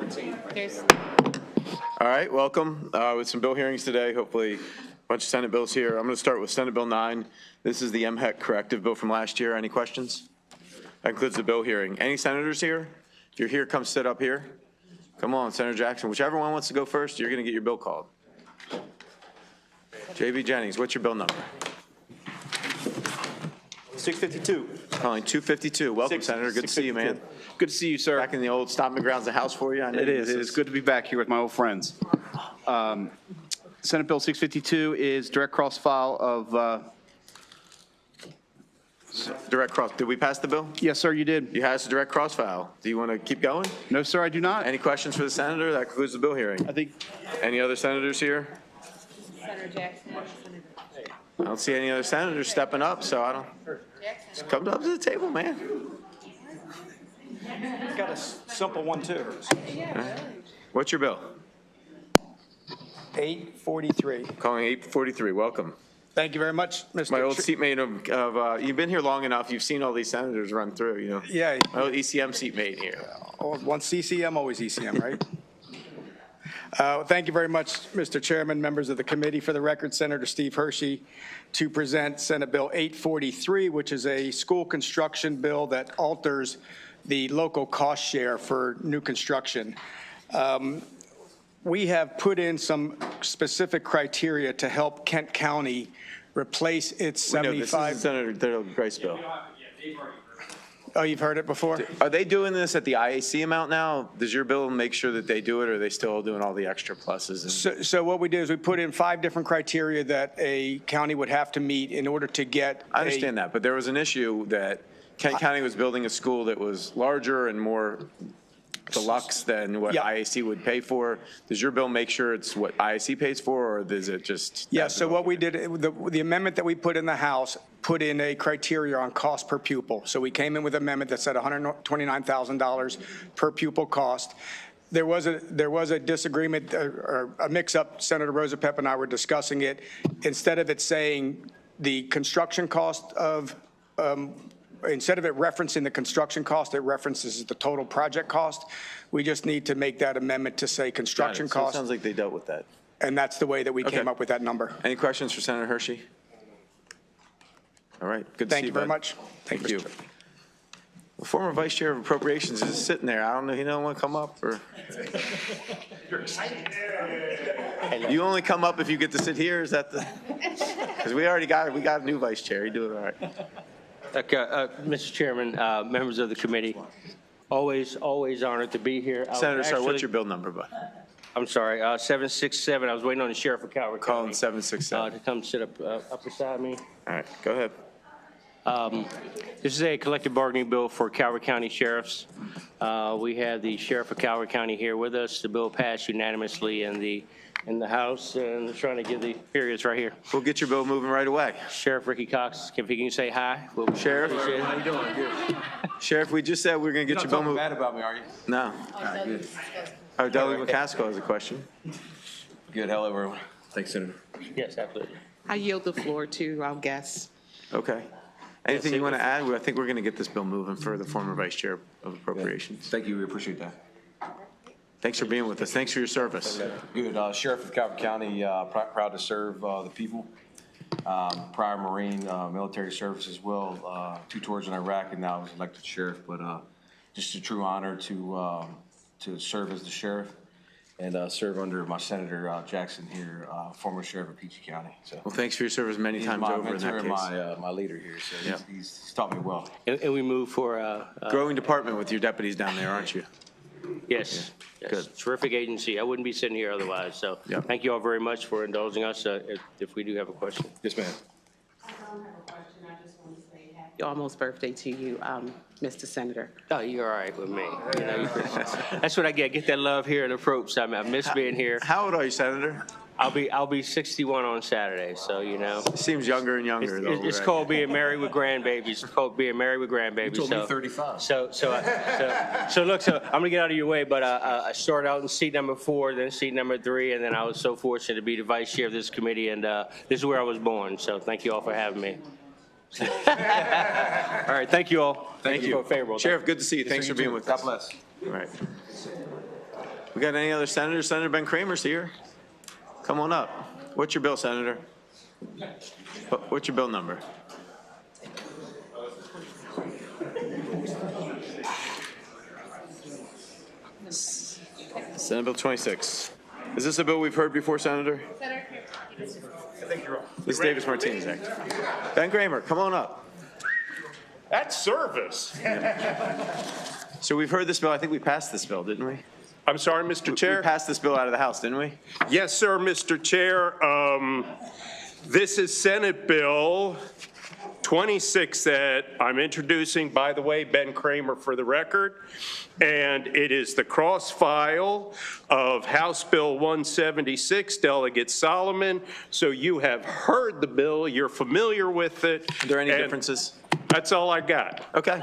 There's All right, welcome. With some bill hearings today, hopefully a bunch of Senate bills here. I'm going to start with Senate Bill 9. This is the MHEC corrective bill from last year. Any questions? That includes the bill hearing. Any senators here? If you're here, come sit up here. Come on, Senator Jackson. Whichever one wants to go first, you're going to get your bill called. J.B. Jennings, what's your bill number? 652. Calling 252. Welcome, Senator. Good to see you, man. Good to see you, sir. Back in the old stomping grounds of the House for you. I know It is. It is good to be back here with my old friends. Senate Bill 652 is direct cross file of. Direct cross. Did we pass the bill? Yes, sir, you did. You have a direct cross file. Do you want to keep going? No, sir, I do not. Any questions for the senator? That concludes the bill hearing. I think. Any other senators here? Senator Jackson. I don't see any other senators stepping up, so I don't. Just come up to the table, man. It's got a simple one, too. What's your bill? 843. Calling 843. Welcome. Thank you very much, Mr. My old seatmate of you've been here long enough. You've seen all these senators run through, you know. Yeah. My old ECM seatmate here. Once CCM, always ECM, right? Thank you very much, Mr. Chairman, members of the committee. For the record, Senator Steve Hershey to present Senate Bill 843, which is a school construction bill that alters the local cost share for new construction. We have put in some specific criteria to help Kent County replace its 75. This is Senator Grice bill. Oh, you've heard it before? Are they doing this at the IAC amount now? Does your bill make sure that they do it, or are they still doing all the extra pluses? So what we did is we put in 5 different criteria that a county would have to meet in order to get. I understand that, but there was an issue that Kent County was building a school that was larger and more deluxe than what IAC would pay for. Does your bill make sure it's what IAC pays for, or is it just? Yeah, so what we did, the amendment that we put in the House put in a criteria on cost per pupil. So we came in with an amendment that said $129,000 per pupil cost. There was a disagreement or a mix-up. Senator Rosa Pep and I were discussing it. Instead of it saying the construction cost of instead of it referencing the construction cost, it references the total project cost. We just need to make that amendment to say construction cost. So it sounds like they dealt with that. And that's the way that we came up with that number. Any questions for Senator Hershey? All right, good to see you. Thank you very much. Thank you. The former Vice Chair of Appropriations is sitting there. I don't know, he don't want to come up, or? You only come up if you get to sit here, is that the? Because we got a new Vice Chair. You do it all right. Mr. Chairman, members of the committee, always honored to be here. Senator, sorry, what's your bill number, bud? I'm sorry, 767. I was waiting on the sheriff of Calvert County. Calling 767. To come sit up beside me. All right, go ahead. This is a collective bargaining bill for Calvert County sheriffs. We have the sheriff of Calvert County here with us. The bill passed unanimously in the House, and they're trying to give the periods right here. We'll get your bill moving right away. Sheriff Ricky Cox, if he can say hi. Sheriff, how you doing? Good. Sheriff, we just said we are going to get your bill moving. Bad about me, are you? No. Oh, Delegate McCaskill has a question. Good. Hello, everyone. Thanks, Senator. Yes, absolutely. I yield the floor to our guests. Okay. Anything you want to add? I think we're going to get this bill moving for the former Vice Chair of Appropriations. Thank you. We appreciate that. Thanks for being with us. Thanks for your service. Good. Sheriff of Calvert County, proud to serve the people. Prior Marine military service as well. 2 tours in Iraq, and now I was elected sheriff. But just a true honor to serve as the sheriff and serve under my Senator Jackson here, former sheriff of Peachey County. So, well, thanks for your service many times over in that case. My leader here, so he's taught me well. And we move for growing department with your deputies down there, aren't you? Yes. Yeah. Yes. Good. Terrific agency. I wouldn't be sitting here otherwise. So thank you all very much for indulging us if we do have a question. Yes, ma'am. I don't have a question. I just want to say happy almost birthday to you, Mr. Senator. Oh, you're all right with me. You know, that's what I get. Get that love here in the Approach. I miss being here. How old are you, Senator? I'll be 61 on Saturday, so you know. Seems younger and younger. It's called being married with grandbabies. It's called being married with grandbabies. You told me 35. So look, I'm gonna get out of your way, but I started out in seat number 4, then seat number 3, and then I was so fortunate to be the vice chair of this committee, and this is where I was born. So thank you all for having me. All right, thank you all. Thank you. For favorable. Sheriff, good to see you. Thanks for being with us. God bless. All right. We got any other senators? Senator Ben Kramer's here. Come on up. What's your bill, Senator? What's your bill number? Senate Bill 26. Is this a bill we've heard before, Senator? This is Davis Martinez Act. Ben Kramer, come on up. That's service. So we've heard this bill. I think we passed this bill, didn't we? I'm sorry, Mr. We Chair. passed this bill out of the House, didn't we? Yes, sir, Mr. Chair. This is Senate Bill 26 that I'm introducing, by the way, Ben Kramer for the record. And it is the cross-file of House Bill 176, Delegate Solomon. So you have heard the bill, you're familiar with it. Are there any and differences? That's all I got. Okay.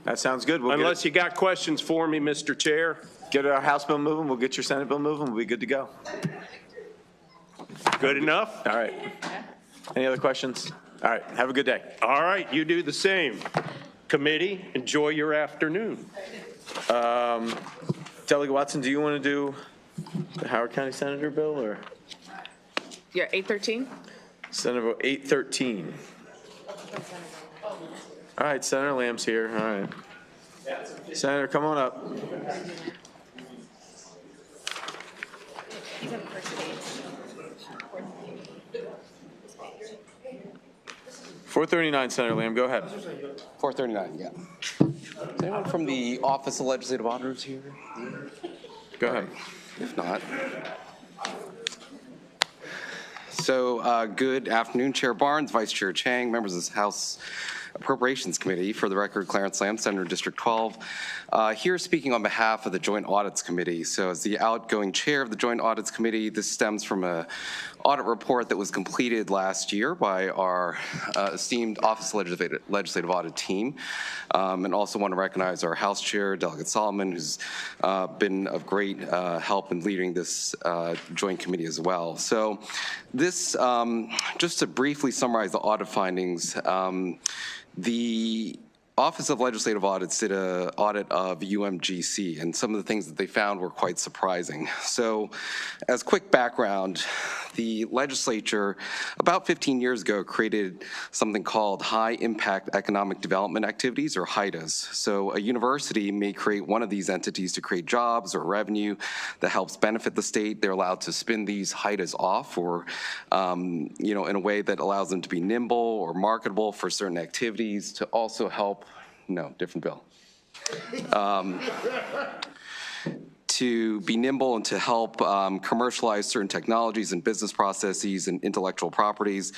That sounds good. We'll Unless you got questions for me, Mr. Chair. get our House bill moving, we'll get your Senate bill moving, we'll be good to go. Good enough? All right. Any other questions? All right, have a good day. All right, you do the same. Committee, enjoy your afternoon. Delegate Watson, do you want to do the Howard County Senator bill or You're 813? Senate Bill 813? All right, Senator Lamb's here. All right. Senator, come on up. He's on the first page. 439, Senator Lamb, go ahead. 439, yeah. Is anyone from the Office of Legislative Auditors here? Go ahead. If not. So good afternoon, Chair Barnes, Vice Chair Chang, members of this House Appropriations Committee. For the record, Clarence Lamb, Senator District 12, here speaking on behalf of the Joint Audits Committee. So as the outgoing chair of the Joint Audits Committee, this stems from an audit report that was completed last year by our esteemed Office of Legislative Audit team. And also want to recognize our House Chair, Delegate Solomon, who's been of great help in leading this joint committee as well. So this, just to briefly summarize the audit findings, the Office of Legislative Audits did an audit of UMGC, and some of the things that they found were quite surprising. So as quick background, the legislature about 15 years ago created something called High Impact Economic Development Activities, or HIDAs. So a university may create one of these entities to create jobs or revenue that helps benefit the state. They're allowed to spin these HIDAs off, or you know, in a way that allows them to be nimble or marketable for certain activities to also help, no, different bill. To be nimble and to help commercialize certain technologies and business processes and intellectual properties.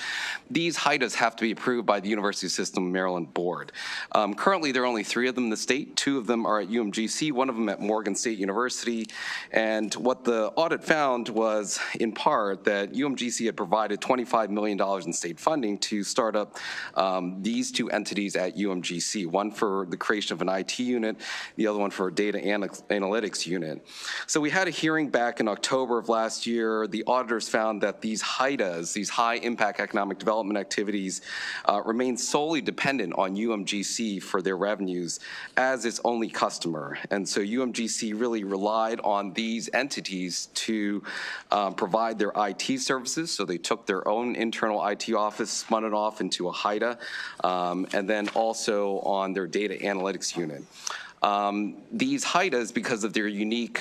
These HIDAs have to be approved by the University System Maryland Board. Currently, there are only 3 of them in the state. 2 of them are at UMGC, 1 of them at Morgan State University. And what the audit found was, in part, that UMGC had provided $25 million in state funding to start up these 2 entities at UMGC, one for the creation of an IT unit, the other one for a data analytics unit. So we had a hearing back in October of last year. The auditors found that these HIDAs, these high impact economic development activities, remain solely dependent on UMGC for their revenues as its only customer. And so UMGC really relied on these entities to provide their IT services. So they took their own internal IT office, spun it off into a HIDA, and then also on their data analytics unit. These HIDAs, because of their unique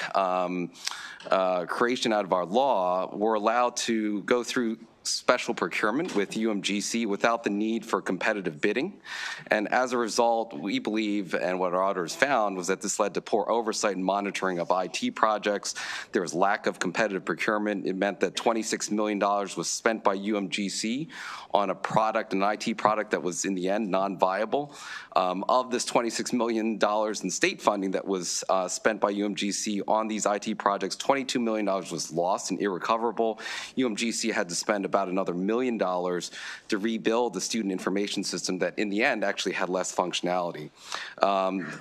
creation out of our law, were allowed to go through special procurement with UMGC without the need for competitive bidding. And as a result, we believe, and what our auditors found, was that this led to poor oversight and monitoring of IT projects. There was lack of competitive procurement. It meant that $26 million was spent by UMGC on a product, an IT product that was in the end non-viable. Of this $26 million in state funding that was spent by UMGC on these IT projects, $22 million was lost and irrecoverable. UMGC had to spend about another $1 million to rebuild the student information system that in the end actually had less functionality.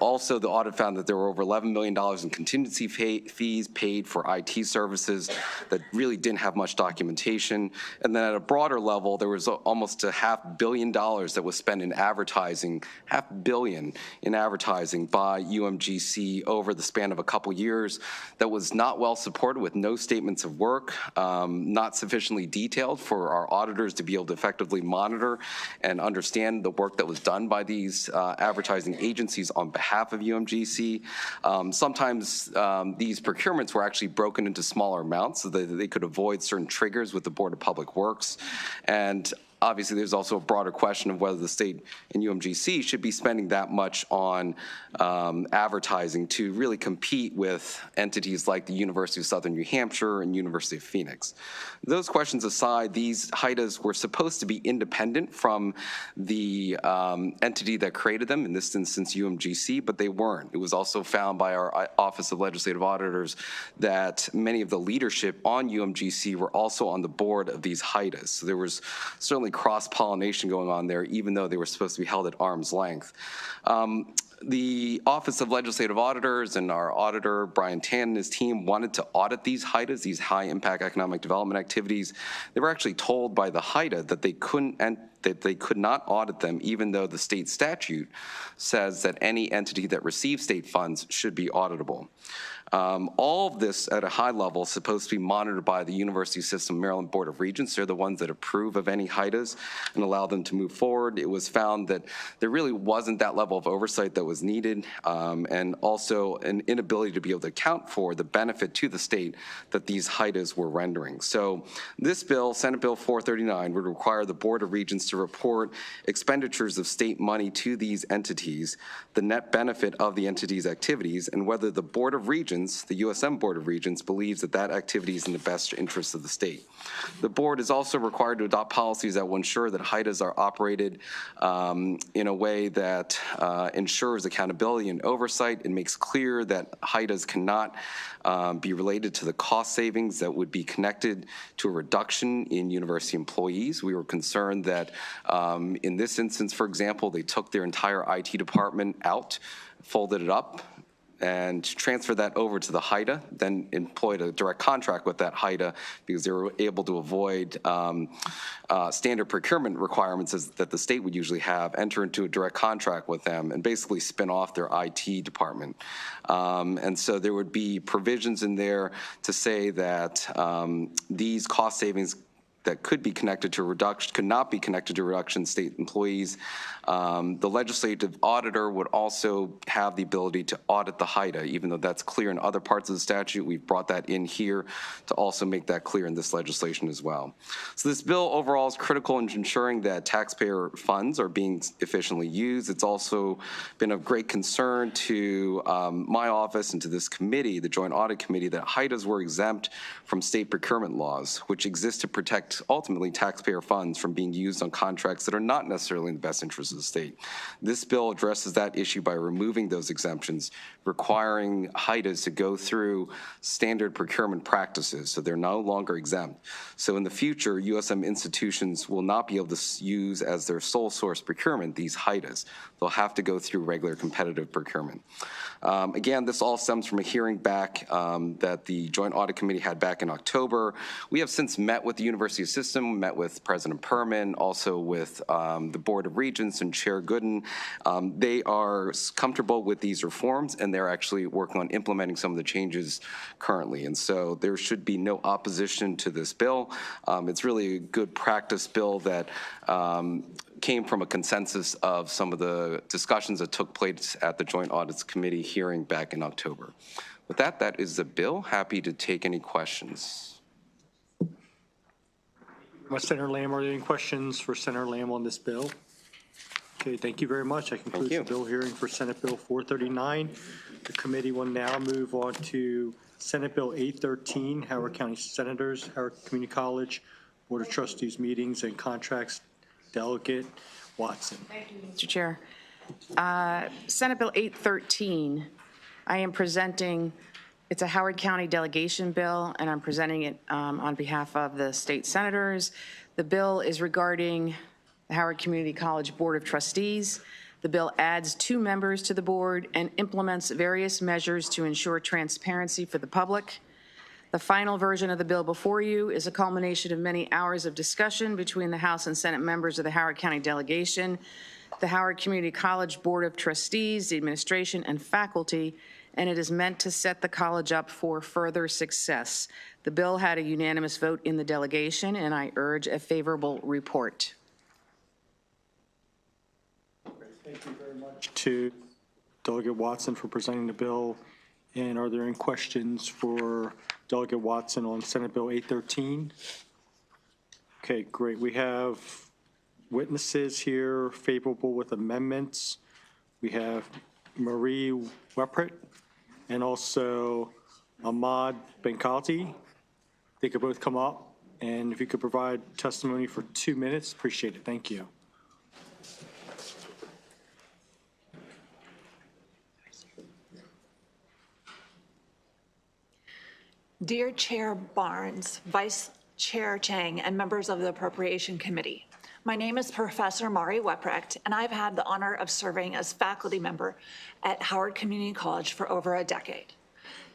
Also, the audit found that there were over $11 million in contingency fees paid for IT services that really didn't have much documentation. And then at a broader level, there was almost $500 million that was spent in advertising, $500 million in advertising by UMGC over the span of a couple years that was not well supported, with no statements of work, not sufficiently detailed for our auditors to be able to effectively monitor and understand the work that was done by these advertising agencies on behalf of UMGC. Sometimes these procurements were actually broken into smaller amounts so that they could avoid certain triggers with the Board of Public Works. And obviously, there's also a broader question of whether the state and UMGC should be spending that much on advertising to really compete with entities like the University of Southern New Hampshire and University of Phoenix. Those questions aside, these HIDAs were supposed to be independent from the entity that created them, in this instance UMGC, but they weren't. It was also found by our Office of Legislative Auditors that many of the leadership on UMGC were also on the board of these HIDAs. So there was certainly cross-pollination going on there, even though they were supposed to be held at arm's length. The Office of Legislative Auditors and our auditor, Brian Tan, and his team wanted to audit these HIDAs, these high-impact economic development activities. They were actually told by the HIDA that they could not audit them, even though the state statute says that any entity that receives state funds should be auditable. All of this at a high level is supposed to be monitored by the University System Maryland Board of Regents. They're the ones that approve of any HIDAs and allow them to move forward. It was found that there really wasn't that level of oversight that was needed, and also an inability to be able to account for the benefit to the state that these HIDAs were rendering. So this bill, Senate Bill 439, would require the Board of Regents to report expenditures of state money to these entities, the net benefit of the entity's activities, and whether the Board of Regents, the USM Board of Regents, believes that that activity is in the best interest of the state. The board is also required to adopt policies that will ensure that HIDAs are operated in a way that ensures accountability and oversight. It makes clear that HIDAs cannot be related to the cost savings that would be connected to a reduction in university employees. We were concerned that in this instance, for example, they took their entire IT department out, folded it up, and transferred that over to the HIDA, then employed a direct contract with that HIDA because they were able to avoid standard procurement requirements that the state would usually have, enter into a direct contract with them, and basically spin off their IT department. And so there would be provisions in there to say that these cost savings that could be connected to a reduction, could not be connected to a reduction in state employees. The legislative auditor would also have the ability to audit the HIDA, even though that's clear in other parts of the statute. We've brought that in here to also make that clear in this legislation as well. So this bill overall is critical in ensuring that taxpayer funds are being efficiently used. It's also been of great concern to my office and to this committee, the Joint Audit Committee, that HIDAs were exempt from state procurement laws, which exist to protect ultimately taxpayer funds from being used on contracts that are not necessarily in the best interest of the state. This bill addresses that issue by removing those exemptions, requiring HIDAs to go through standard procurement practices, so they're no longer exempt. So in the future, USM institutions will not be able to use as their sole source procurement these HIDAs. They'll have to go through regular competitive procurement. Again, this all stems from a hearing back that the Joint Audit Committee had back in October. We have since met with the University System, met with President Perman, also with the Board of Regents and Chair Gooden. They are comfortable with these reforms, and they're actually working on implementing some of the changes currently. And so there should be no opposition to this bill. It's really a good practice bill that came from a consensus of some of the discussions that took place at the Joint Audits Committee hearing back in October. With that, that is the bill. Happy to take any questions. Senator Lamb, are there any questions for Senator Lamb on this bill? Okay, thank you very much. That concludes the bill hearing for Senate Bill 439. The committee will now move on to Senate Bill 813, Howard County Senators, Howard Community College, Board of Trustees meetings and contracts. Delegate Watson. Thank you, Mr. Chair. Senate Bill 813, I am presenting It's a Howard County delegation bill, and I'm presenting it on behalf of the state senators. The bill is regarding the Howard Community College Board of Trustees. The bill adds 2 members to the board and implements various measures to ensure transparency for the public. The final version of the bill before you is a culmination of many hours of discussion between the House and Senate members of the Howard County delegation, the Howard Community College Board of Trustees, the administration, and faculty, and it is meant to set the college up for further success. The bill had a unanimous vote in the delegation, and I urge a favorable report. Thank you very much to Delegate Watson for presenting the bill. And are there any questions for Delegate Watson on Senate Bill 813? Okay, great. We have witnesses here favorable with amendments. We have Marie Weprit and also Ahmad Benkati. They could both come up, and if you could provide testimony for 2 minutes, appreciate it. Thank you. Dear Chair Barnes, Vice Chair Chang, and members of the Appropriation Committee, my name is Professor Mari Weprecht, and I've had the honor of serving as faculty member at Howard Community College for over a decade.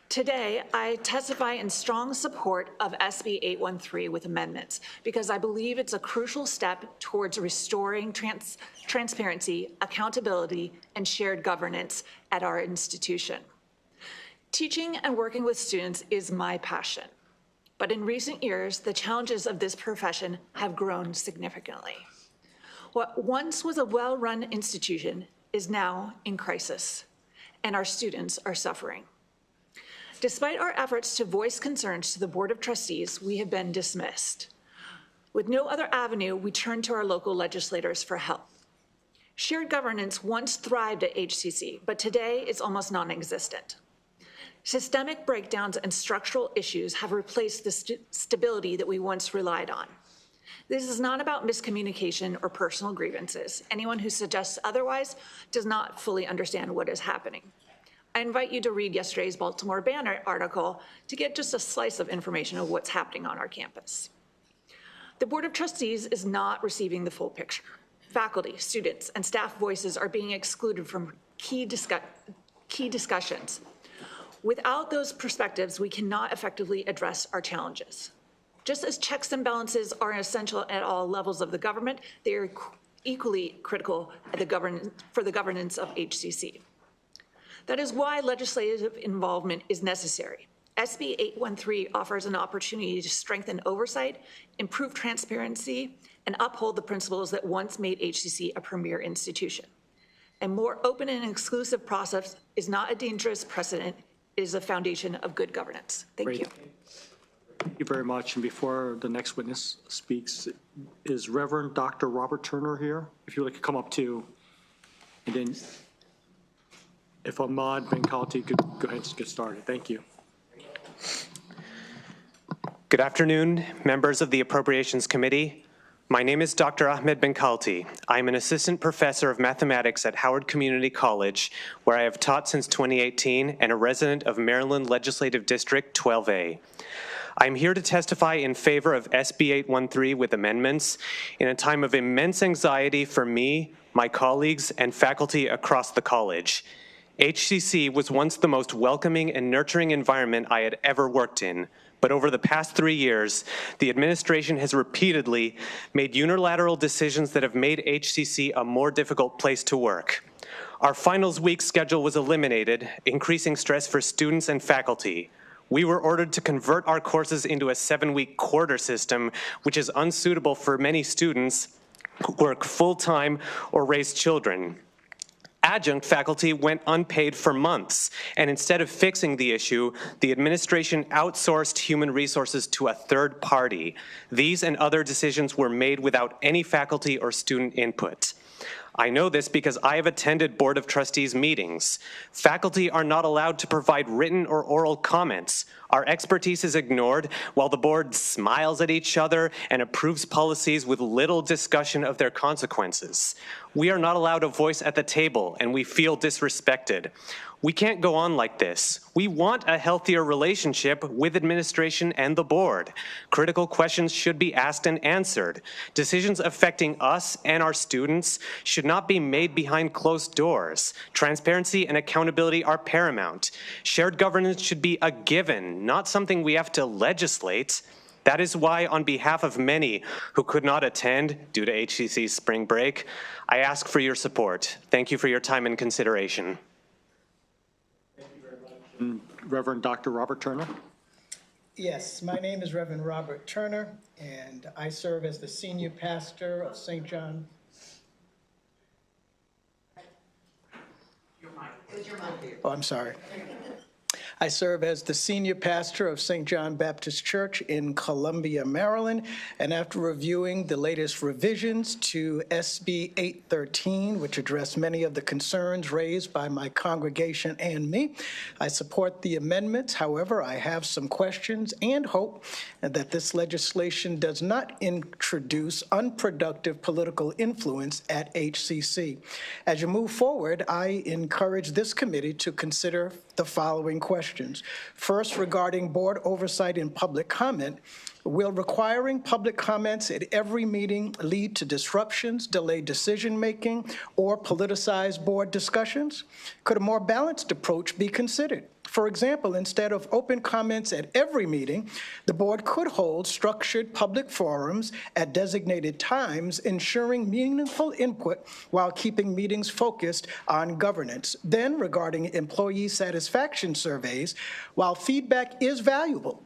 Today, I testify in strong support of SB 813 with amendments because I believe it's a crucial step towards restoring transparency, accountability, and shared governance at our institution. Teaching and working with students is my passion, but in recent years, the challenges of this profession have grown significantly. What once was a well-run institution is now in crisis, and our students are suffering. Despite our efforts to voice concerns to the Board of Trustees, we have been dismissed. With no other avenue, we turn to our local legislators for help. Shared governance once thrived at HCC, but today it's almost non-existent. Systemic breakdowns and structural issues have replaced the stability that we once relied on. This is not about miscommunication or personal grievances. Anyone who suggests otherwise does not fully understand what is happening. I invite you to read yesterday's Baltimore Banner article to get just a slice of information of what's happening on our campus. The Board of Trustees is not receiving the full picture. Faculty, students, and staff voices are being excluded from key discussions. Without those perspectives, we cannot effectively address our challenges. Just as checks and balances are essential at all levels of the government, they are equally critical for the governance of HCC. That is why legislative involvement is necessary. SB 813 offers an opportunity to strengthen oversight, improve transparency, and uphold the principles that once made HCC a premier institution. A more open and exclusive process is not a dangerous precedent. It is a foundation of good governance. Thank you. Thank you very much. And before the next witness speaks, is Reverend Dr. Robert Turner here? If you'd like to come up too. And then if Ahmad Benkati could go ahead and get started. Thank you. Good afternoon, members of the Appropriations Committee. My name is Dr. Ahmed Benkati. I'm an assistant professor of mathematics at Howard Community College, where I have taught since 2018 and a resident of Maryland Legislative District 12A. I'm here to testify in favor of SB 813 with amendments in a time of immense anxiety for me, my colleagues, and faculty across the college. HCC was once the most welcoming and nurturing environment I had ever worked in. But over the past 3 years, the administration has repeatedly made unilateral decisions that have made HCC a more difficult place to work. Our finals week schedule was eliminated, increasing stress for students and faculty. We were ordered to convert our courses into a 7-week quarter system, which is unsuitable for many students who work full-time or raise children. Adjunct faculty went unpaid for months, and instead of fixing the issue, the administration outsourced human resources to a third party. These and other decisions were made without any faculty or student input. I know this because I have attended Board of Trustees meetings. Faculty are not allowed to provide written or oral comments. Our expertise is ignored while the board smiles at each other and approves policies with little discussion of their consequences. We are not allowed a voice at the table, and we feel disrespected. We can't go on like this. We want a healthier relationship with administration and the board. Critical questions should be asked and answered. Decisions affecting us and our students should not be made behind closed doors. Transparency and accountability are paramount. Shared governance should be a given, not something we have to legislate. That is why, on behalf of many who could not attend due to HCC's spring break, I ask for your support. Thank you for your time and consideration. Reverend Dr. Robert Turner. Yes, my name is Reverend Robert Turner, and I serve as the senior pastor of St. John. Oh, I'm sorry. I serve as the senior pastor of St. John Baptist Church in Columbia, Maryland, and after reviewing the latest revisions to SB 813, which address many of the concerns raised by my congregation and me, I support the amendments. However, I have some questions and hope that this legislation does not introduce unproductive political influence at HCC. As you move forward, I encourage this committee to consider the following questions. First, regarding board oversight and public comment, will requiring public comments at every meeting lead to disruptions, delayed decision-making, or politicized board discussions? Could a more balanced approach be considered? For example, instead of open comments at every meeting, the board could hold structured public forums at designated times, ensuring meaningful input while keeping meetings focused on governance. Then, regarding employee satisfaction surveys, while feedback is valuable,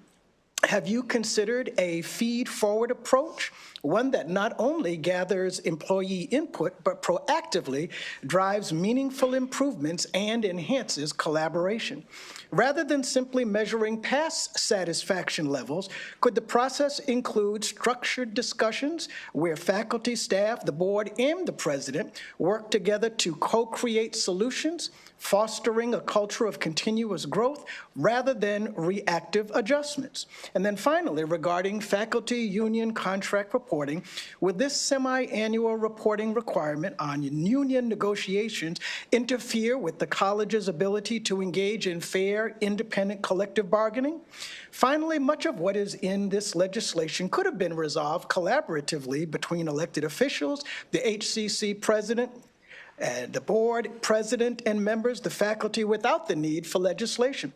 have you considered a feed-forward approach, one that not only gathers employee input, but proactively drives meaningful improvements and enhances collaboration? Rather than simply measuring past satisfaction levels, could the process include structured discussions where faculty, staff, the board, and the president work together to co-create solutions, fostering a culture of continuous growth rather than reactive adjustments? And then finally, regarding faculty union contract reporting, would this semi-annual reporting requirement on union negotiations interfere with the college's ability to engage in fair, independent collective bargaining? Finally, much of what is in this legislation could have been resolved collaboratively between elected officials, the HCC president, the board, president, and members, the faculty, without the need for legislation.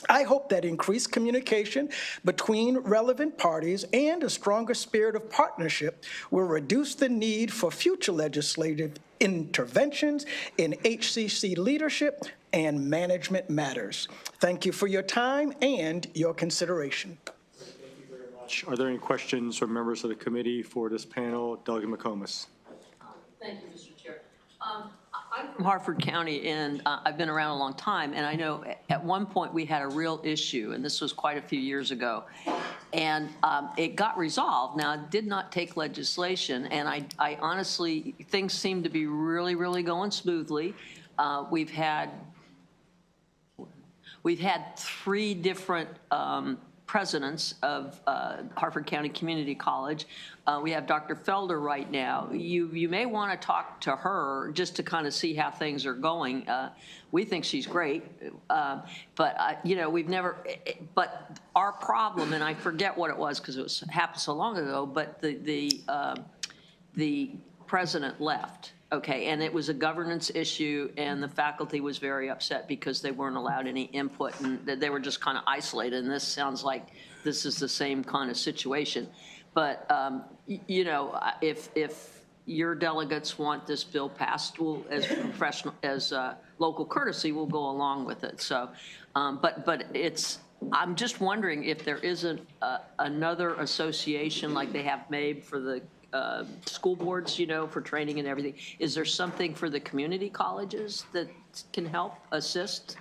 I hope that increased communication between relevant parties and a stronger spirit of partnership will reduce the need for future legislative interventions in HCC leadership and management matters. Thank you for your time and your consideration. Are there any questions from members of the committee for this panel? Delegate McComas. Thank you, Mr. Chair. I'm from Harford County, and I've been around a long time, and I know at one point we had a real issue, and this was quite a few years ago, and it got resolved. Now, it did not take legislation, and I honestly, things seem to be really, really going smoothly. We've had 3 different presidents of Harford County Community College. We have Dr. Felder right now. You may want to talk to her just to kind of see how things are going. We think she's great, but you know, we've never. But our problem, and I forget what it was because it happened so long ago. But the president left. Okay, and it was a governance issue, and the faculty was very upset because they weren't allowed any input, and they were just kind of isolated, and this sounds like this is the same kind of situation. But, you know, if your delegates want this bill passed, we'll, as local courtesy, we'll go along with it. So, but I'm just wondering if there isn't another association like they have made for the school boards, you know, for training and everything. Is there something for the community colleges that can help assist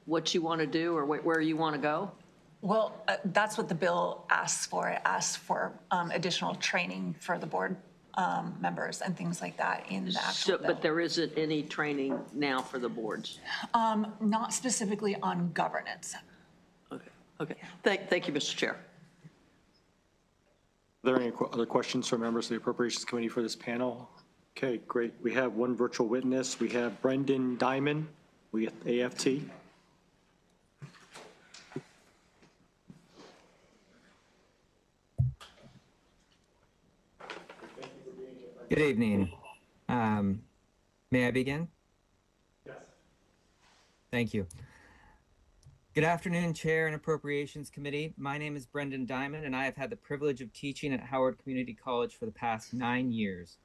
what you want to do or where you want to go? Well, that's what the bill asks for. It asks for additional training for the board members and things like that in the actual bill. But there isn't any training now for the boards? Not specifically on governance. Okay. Okay, thank you, Mr. Chair. Are there any other questions from members of the Appropriations Committee for this panel? Okay, great. We have one virtual witness. We have Brendan Diamond, we have AFT. Good evening. May I begin? Yes. Thank you. Good afternoon, Chair and Appropriations Committee. My name is Brendan Diamond, and I have had the privilege of teaching at Howard Community College for the past 9 years.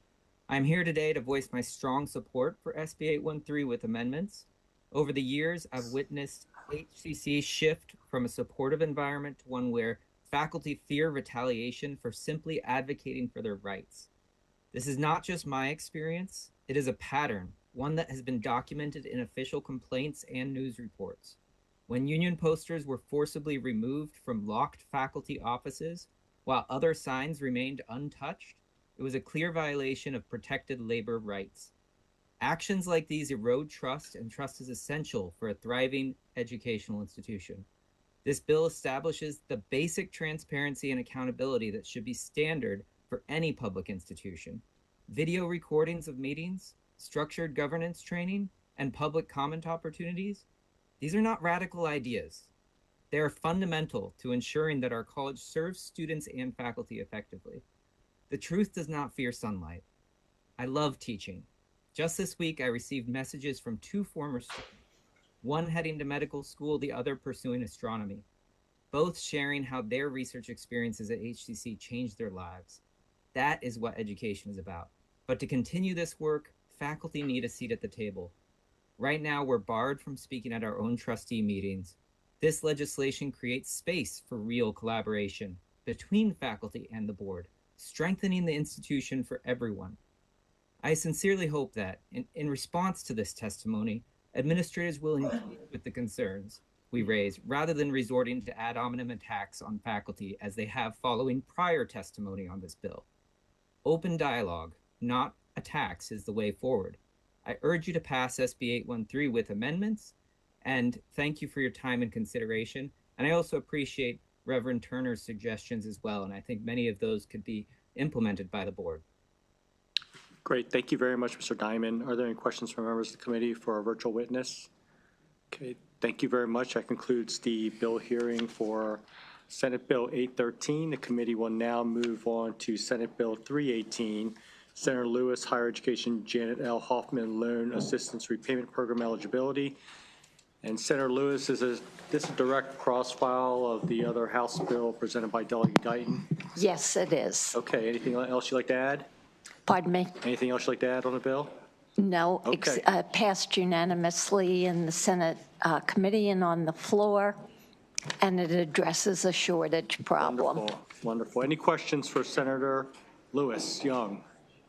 I'm here today to voice my strong support for SB 813 with amendments. Over the years, I've witnessed HCC shift from a supportive environment to one where faculty fear retaliation for simply advocating for their rights. This is not just my experience, it is a pattern, one that has been documented in official complaints and news reports. When union posters were forcibly removed from locked faculty offices, while other signs remained untouched, it was a clear violation of protected labor rights. Actions like these erode trust, and trust is essential for a thriving educational institution. This bill establishes the basic transparency and accountability that should be standard for any public institution. Video recordings of meetings, structured governance training, and public comment opportunities, these are not radical ideas. They are fundamental to ensuring that our college serves students and faculty effectively. The truth does not fear sunlight. I love teaching. Just this week, I received messages from 2 former students, one heading to medical school, the other pursuing astronomy, both sharing how their research experiences at HCC changed their lives. That is what education is about. But to continue this work, faculty need a seat at the table. Right now, we're barred from speaking at our own trustee meetings. This legislation creates space for real collaboration between faculty and the board, strengthening the institution for everyone. I sincerely hope that, in response to this testimony, administrators will engage with the concerns we raise, rather than resorting to ad hominem attacks on faculty as they have following prior testimony on this bill. Open dialogue, not attacks, is the way forward. I urge you to pass SB 813 with amendments, and thank you for your time and consideration. And I also appreciate Reverend Turner's suggestions as well, and I think many of those could be implemented by the board. Great, thank you very much, Mr. Diamond. Are there any questions from members of the committee for our virtual witness? Okay, thank you very much. That concludes the bill hearing for Senate Bill 813. The committee will now move on to Senate Bill 318. Senator Lewis, Higher Education Janet L. Hoffman Loan Assistance Repayment Program eligibility. And Senator Lewis, is this a direct cross-file of the other House bill presented by Delegate Guyton? Yes, it is. Okay, anything else you'd like to add? Pardon me? Anything else you'd like to add on the bill? No, Okay. Passed unanimously in the Senate committee and on the floor, and it addresses a shortage problem. Wonderful, wonderful. Any questions for Senator Lewis Young?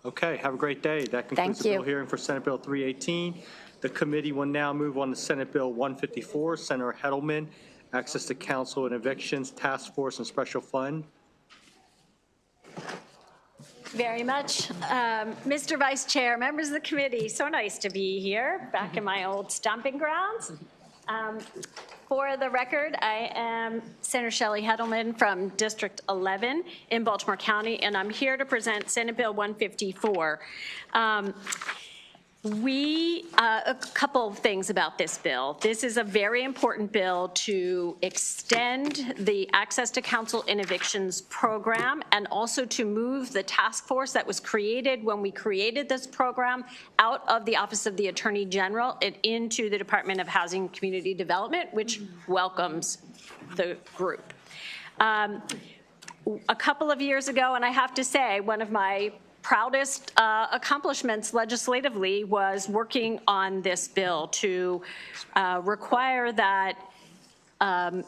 Okay, have a great day. That concludes the bill hearing for Senate Bill 318. The committee will now move on to Senate Bill 154. Senator Hedelman, Access to Counsel and Evictions Task Force and Special Fund. Very much. Mr. Vice Chair, members of the committee, so nice to be here, back in my old stomping grounds. For the record, I am Senator Shelley Hedelman from District 11 in Baltimore County, and I'm here to present Senate Bill 154. A couple of things about this bill. This is a very important bill to extend the Access to Counsel and Evictions program, and also to move the task force that was created when we created this program out of the Office of the Attorney General and into the Department of Housing and Community Development, which welcomes the group. A couple of years ago, and I have to say, one of my proudest accomplishments legislatively was working on this bill to require that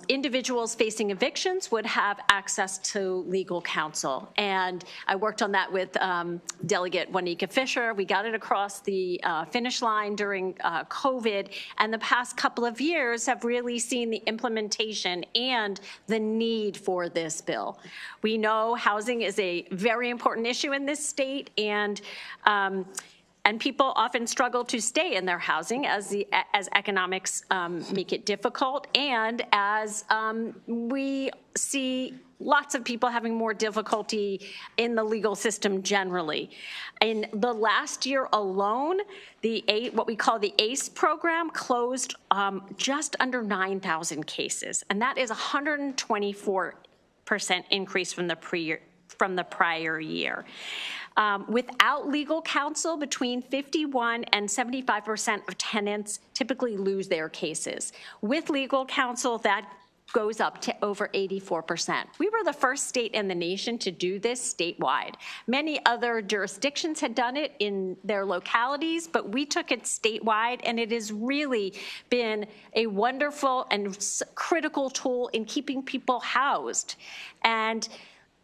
individuals facing evictions would have access to legal counsel. And I worked on that with Delegate Juanita Fisher. We got it across the finish line during COVID, and the past couple of years have really seen the implementation and the need for this bill. We know housing is a very important issue in this state, and And people often struggle to stay in their housing as economics make it difficult, and as we see lots of people having more difficulty in the legal system generally. In the last year alone, what we call the ACE program closed just under 9,000 cases, and that is 124% increase from the prior year. Without legal counsel, between 51 and 75% of tenants typically lose their cases. With legal counsel, that goes up to over 84%. We were the first state in the nation to do this statewide. Many other jurisdictions had done it in their localities, but we took it statewide, and it has really been a wonderful and critical tool in keeping people housed. And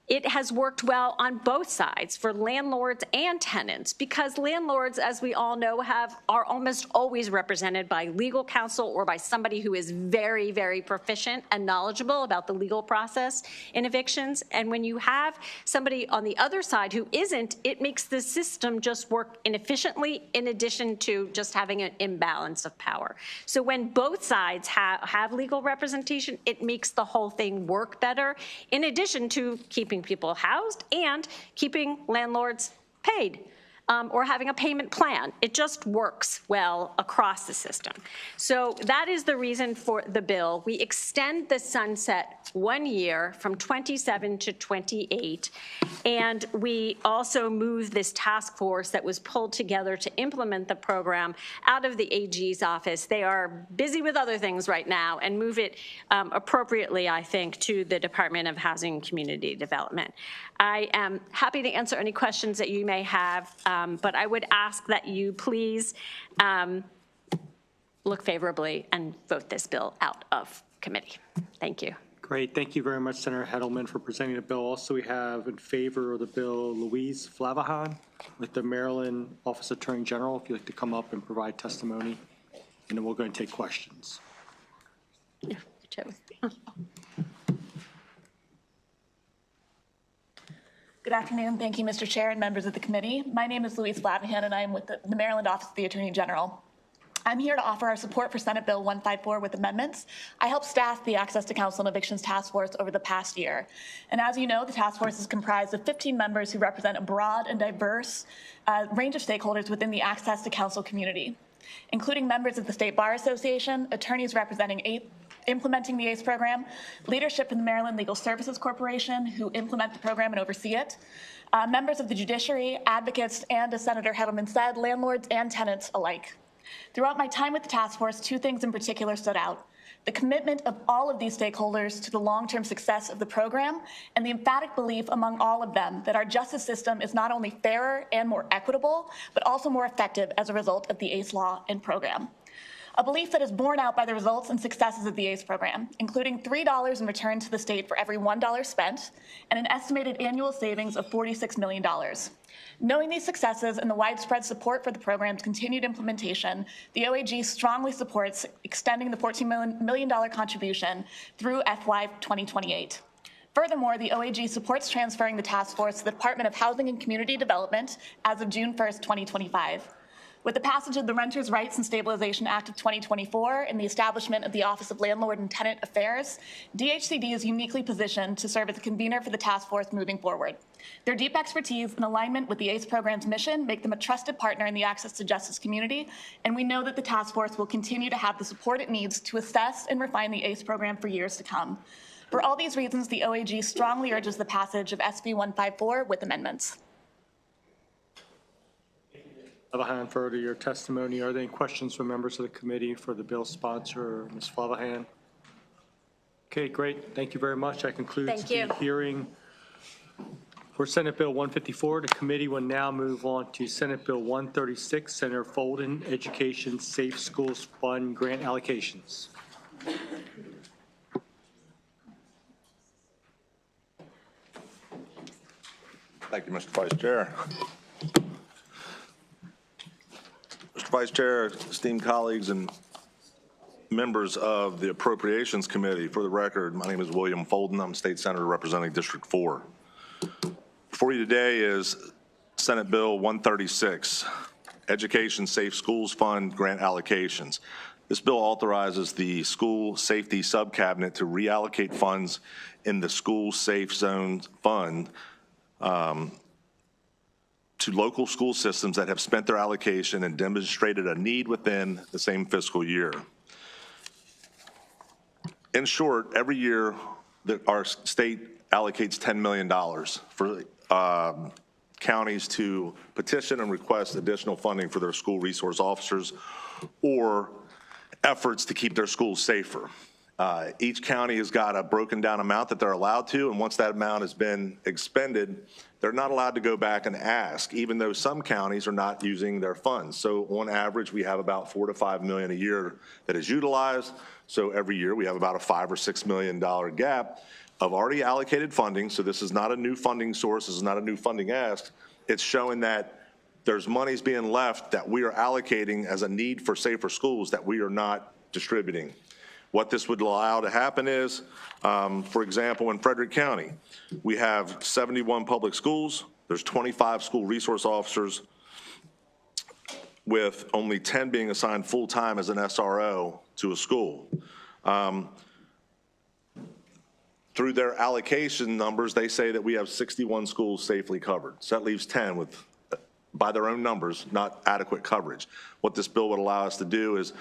it has worked well on both sides for landlords and tenants, because landlords, as we all know, are almost always represented by legal counsel or by somebody who is very, very proficient and knowledgeable about the legal process in evictions. And when you have somebody on the other side who isn't, it makes the system just work inefficiently, in addition to just having an imbalance of power. So when both sides have legal representation, it makes the whole thing work better, in addition to keeping people housed and keeping landlords paid, or having a payment plan. It just works well across the system. So that is the reason for the bill. We extend the sunset 1 year from 27 to 28, and we also move this task force that was pulled together to implement the program out of the AG's office. They are busy with other things right now, and move it appropriately, I think, to the Department of Housing and Community Development. I am happy to answer any questions that you may have, but I would ask that you please look favorably and vote this bill out of committee. Thank you. Great. Thank you very much, Senator Hedelman, for presenting the bill. Also, we have in favor of the bill Louise Flavahan with the Maryland Office Attorney General, if you'd like to come up and provide testimony, and then we're going to take questions. Yeah, Good afternoon. Thank you, Mr. Chair and members of the committee. My name is Louise Flavahan, and I'm with the Maryland Office of the Attorney General. I'm here to offer our support for Senate Bill 154 with amendments. I helped staff the Access to Counsel and Evictions Task Force over the past year. And as you know, the task force is comprised of 15 members who represent a broad and diverse range of stakeholders within the Access to Counsel community, including members of the State Bar Association, attorneys representing implementing the ACE program, leadership in the Maryland Legal Services Corporation, who implement the program and oversee it, members of the judiciary, advocates, and, as Senator Hedelman said, landlords and tenants alike. Throughout my time with the task force, two things in particular stood out: the commitment of all of these stakeholders to the long-term success of the program, and the emphatic belief among all of them that our justice system is not only fairer and more equitable, but also more effective as a result of the ACE law and program. A belief that is borne out by the results and successes of the ACE program, including $3 in return to the state for every $1 spent, and an estimated annual savings of $46 million. Knowing these successes and the widespread support for the program's continued implementation, the OAG strongly supports extending the $14 million contribution through FY 2028. Furthermore, the OAG supports transferring the task force to the Department of Housing and Community Development as of June 1st, 2025. With the passage of the Renters' Rights and Stabilization Act of 2024 and the establishment of the Office of Landlord and Tenant Affairs, DHCD is uniquely positioned to serve as a convener for the task force moving forward. Their deep expertise and alignment with the ACE program's mission make them a trusted partner in the access to justice community, and we know that the task force will continue to have the support it needs to assess and refine the ACE program for years to come. For all these reasons, the OAG strongly urges the passage of SB 154 with amendments. Flavahan, further your testimony. Are there any questions from members of the committee for the bill sponsor, Ms. Flavahan? Okay, great. Thank you very much. That concludes the hearing for Senate Bill 154. The committee will now move on to Senate Bill 136, Senator Folden, Education Safe Schools Fund Grant Allocations. Thank you, Mr. Vice Chair. Mr. Vice Chair, esteemed colleagues and members of the Appropriations Committee, for the record, my name is William Folden. I'm State Senator representing District 4. Before you today is Senate Bill 136, Education Safe Schools Fund grant allocations. This bill authorizes the School Safety Subcabinet to reallocate funds in the School Safe Zone Fund to local school systems that have spent their allocation and demonstrated a need within the same fiscal year. In short, every year that our state allocates $10 million for counties to petition and request additional funding for their school resource officers or efforts to keep their schools safer. Each county has got a broken down amount that they're allowed to, and once that amount has been expended, they're not allowed to go back and ask, even though some counties are not using their funds. So on average, we have about $4 to $5 million a year that is utilized. So every year we have about a $5 or $6 million gap of already allocated funding. So this is not a new funding source. This is not a new funding ask. It's showing that there's monies being left that we are allocating as a need for safer schools that we are not distributing. What this would allow to happen is, for example, in Frederick County, we have 71 public schools. There's 25 school resource officers, with only 10 being assigned full-time as an SRO to a school. Through their allocation numbers, they say that we have 61 schools safely covered. So that leaves 10 with, by their own numbers, not adequate coverage. What this bill would allow us to do is,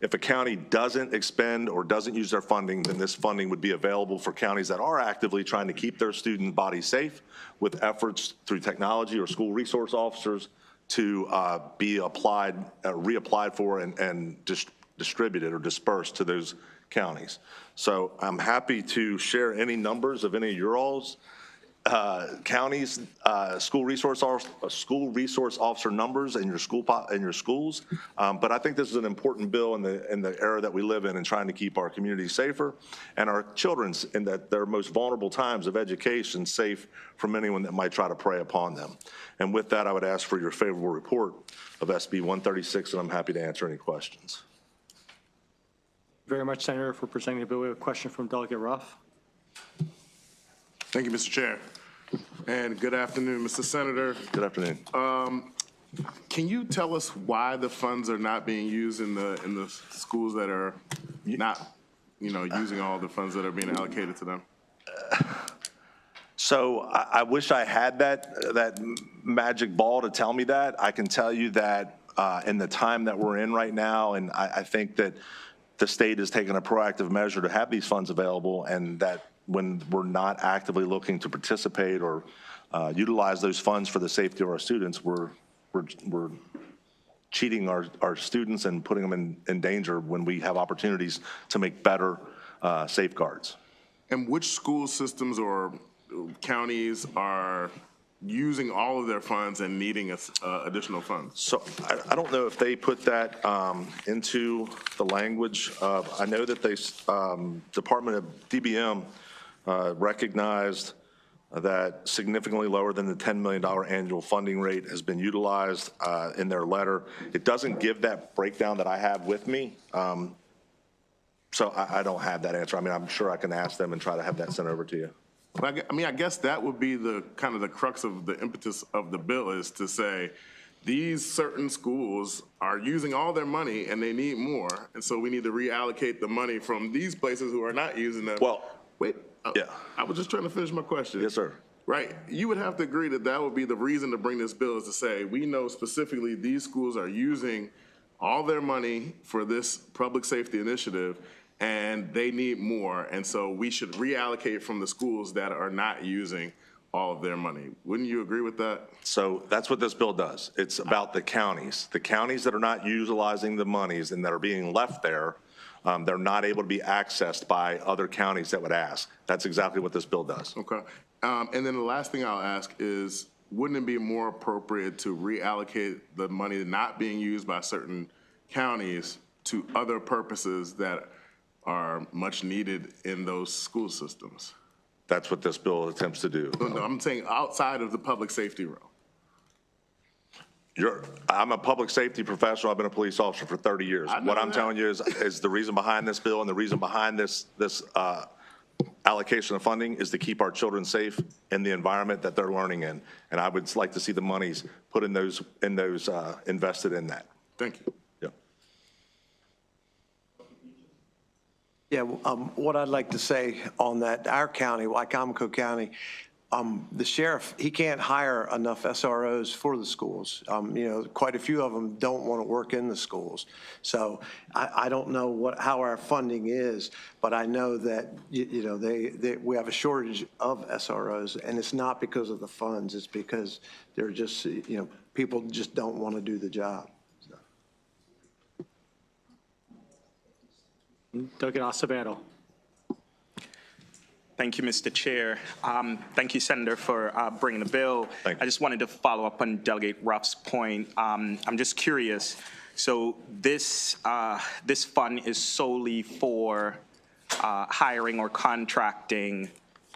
if a county doesn't expend or doesn't use their funding, then this funding would be available for counties that are actively trying to keep their student body safe, with efforts through technology or school resource officers to be applied, reapplied for and distributed or dispersed to those counties. So I'm happy to share any numbers of any of your all's counties, school resource officer numbers in your schools. But I think this is an important bill in the era that we live in trying to keep our communities safer and our children's in their most vulnerable times of education safe from anyone that might try to prey upon them. And with that, I would ask for your favorable report of SB 136, and I'm happy to answer any questions. Very much, Senator, for presenting the bill. We have a question from Delegate Ruff. Thank you, Mr. Chair. And good afternoon, Mr. Senator. Good afternoon. Can you tell us why the funds are not being used in the schools that are not, using all the funds that are being allocated to them? So I wish I had that magic ball to tell me that. I can tell you that in the time that we're in right now, and I think that the state has taken a proactive measure to have these funds available, and that when we're not actively looking to participate or utilize those funds for the safety of our students, we're cheating our students and putting them in danger when we have opportunities to make better safeguards. And which school systems or counties are using all of their funds and needing additional funds? So I don't know if they put that into the language. I know that they, Department of DBM recognized that significantly lower than the $10 million annual funding rate has been utilized in their letter. It doesn't give that breakdown that I have with me. So I don't have that answer. I mean, I'm sure I can ask them and try to have that sent over to you. I guess that would be the kind of the crux of the impetus of the bill, is to say these certain schools are using all their money and they need more, and so we need to reallocate the money from these places who are not using them. Well, wait, yeah. I was just trying to finish my question. Yes, sir. Right, you would have to agree that that would be the reason to bring this bill, is to say we know specifically these schools are using all their money for this public safety initiative, and they need more, and so we should reallocate from the schools that are not using all of their money. Wouldn't you agree with that? So that's what this bill does. It's about the counties. The counties that are not utilizing the monies and that are being left there, they're not able to be accessed by other counties that would ask. That's exactly what this bill does. Okay. And then the last thing I'll ask is, wouldn't it be more appropriate to reallocate the money not being used by certain counties to other purposes that are much needed in those school systems? That's what this bill attempts to do. No, I'm saying outside of the public safety realm. I'm a public safety professional. I've been a police officer for 30 years. What I'm telling you is the reason behind this bill and the reason behind this allocation of funding is to keep our children safe in the environment that they're learning in. And I would like to see the monies put in those invested in that. Thank you. Yeah, what I'd like to say on that, our county, Wycomico County, the sheriff, he can't hire enough SROs for the schools. You know, quite a few of them don't want to work in the schools. So I don't know how our funding is, but I know that, you know, we have a shortage of SROs, and it's not because of the funds. It's because they're just, you know, people just don't want to do the job. Doug Acevedo. Thank you, Mr. Chair. Thank you, Senator, for bringing the bill. I just wanted to follow up on Delegate Ruff's point. I'm just curious. So this fund is solely for hiring or contracting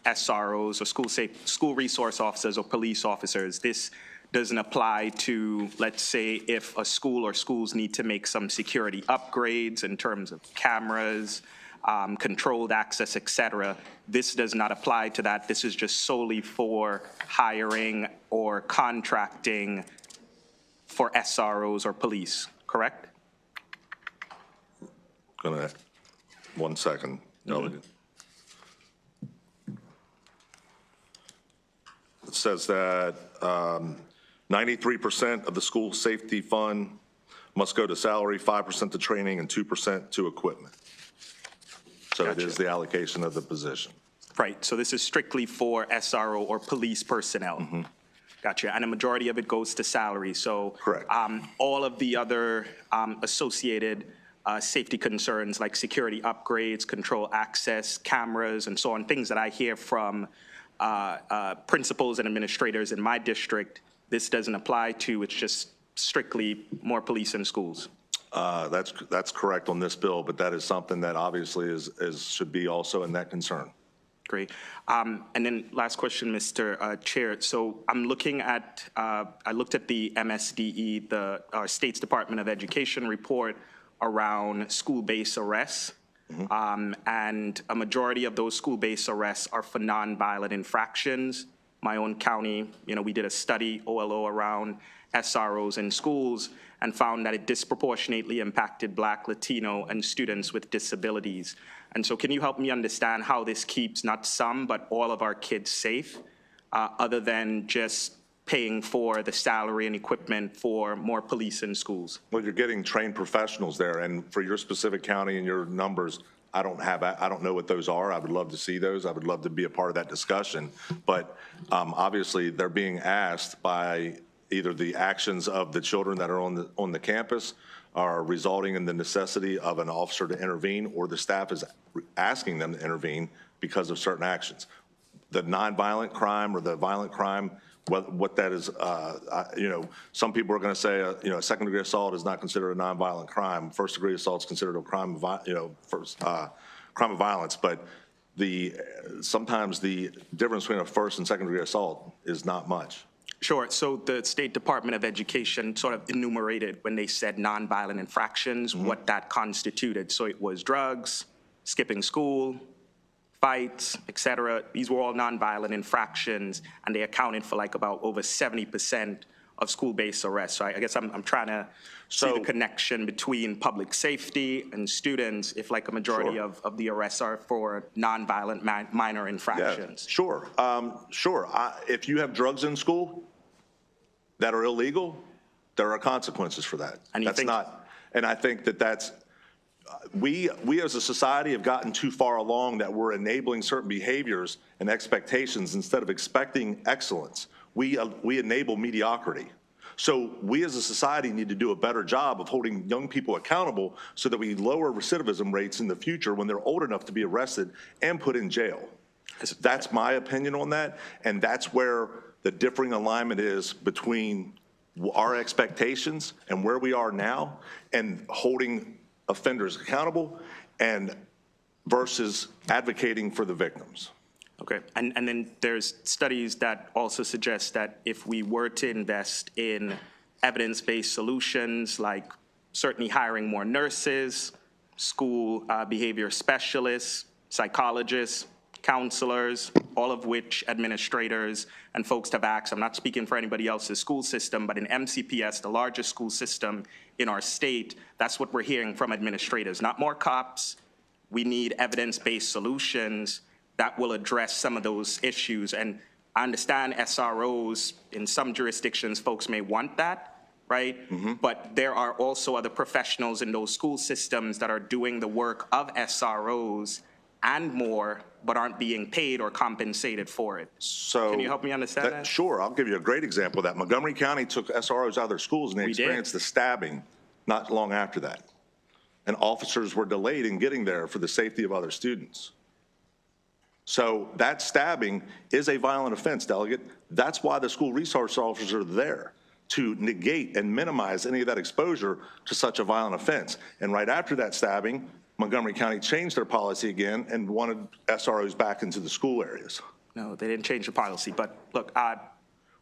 SROs or school resource officers or police officers. This doesn't apply to, let's say, if a school or schools need to make some security upgrades in terms of cameras, controlled access, et cetera. This does not apply to that. This is just solely for hiring or contracting for SROs or police, correct? Gonna, 1 second. It says that 93% of the school safety fund must go to salary, 5% to training, and 2% to equipment. So it is the allocation of the position. Right, so this is strictly for SRO or police personnel. Gotcha, and a majority of it goes to salary. So correct. All of the other associated safety concerns like security upgrades, control access, cameras, and so on, things that I hear from principals and administrators in my district, this doesn't apply to. It's just strictly more police in schools. That's correct on this bill, but that is something that obviously should be also in that concern. Great. And then last question, Mr. Chair. So I'm looking at, I looked at the MSDE, our State's Department of Education report around school-based arrests. And a majority of those school-based arrests are for nonviolent infractions. My own county, you know, we did a study, OLO, around SROs in schools and found that it disproportionately impacted Black, Latino, and students with disabilities. And so can you help me understand how this keeps not some, but all of our kids safe, other than just paying for the salary and equipment for more police in schools? Well, you're getting trained professionals there, and for your specific county and your numbers, I don't know what those are. I would love to see those. I would love to be a part of that discussion. But obviously, they're being asked by either the actions of the children that are on the campus are resulting in the necessity of an officer to intervene, or the staff is asking them to intervene because of certain actions. The nonviolent crime or the violent crime, what that is, you know, some people are going to say, you know, a second-degree assault is not considered a nonviolent crime. First-degree assault is considered a crime of, you know, crime of violence. But sometimes the difference between a first and second-degree assault is not much. Sure. So the State Department of Education sort of enumerated when they said nonviolent infractions, what that constituted. So it was drugs, skipping school, fights, et cetera. These were all nonviolent infractions, and they accounted for like about over 70% of school-based arrests. So I guess I'm trying to see the connection between public safety and students if like a majority of the arrests are for nonviolent minor infractions. Yeah, sure. Sure. If you have drugs in school that are illegal, there are consequences for that. And I think that's, we as a society have gotten too far along that we're enabling certain behaviors and expectations instead of expecting excellence. We enable mediocrity. So we as a society need to do a better job of holding young people accountable so that we lower recidivism rates in the future when they're old enough to be arrested and put in jail. That's my opinion on that, and that's where the differing alignment is between our expectations and where we are now and holding offenders accountable and versus advocating for the victims. Okay, and then there's studies that also suggest that if we were to invest in evidence-based solutions, like certainly hiring more nurses, school behavior specialists, psychologists, counselors, all of which administrators and folks have asked. I'm not speaking for anybody else's school system, but in MCPS, the largest school system in our state, that's what we're hearing from administrators. Not more cops. We need evidence-based solutions that will address some of those issues. And I understand SROs, in some jurisdictions, folks may want that, right? But there are also other professionals in those school systems that are doing the work of SROs and more, but aren't being paid or compensated for it. So can you help me understand that? Sure, I'll give you a great example of that. Montgomery County took SROs out of their schools and they experienced the stabbing not long after that. And officers were delayed in getting there for the safety of other students. So that stabbing is a violent offense, delegate. That's why the school resource officers are there, to negate and minimize any of that exposure to such a violent offense. And right after that stabbing, Montgomery County changed their policy again and wanted SROs back into the school areas. No, they didn't change the policy, but look,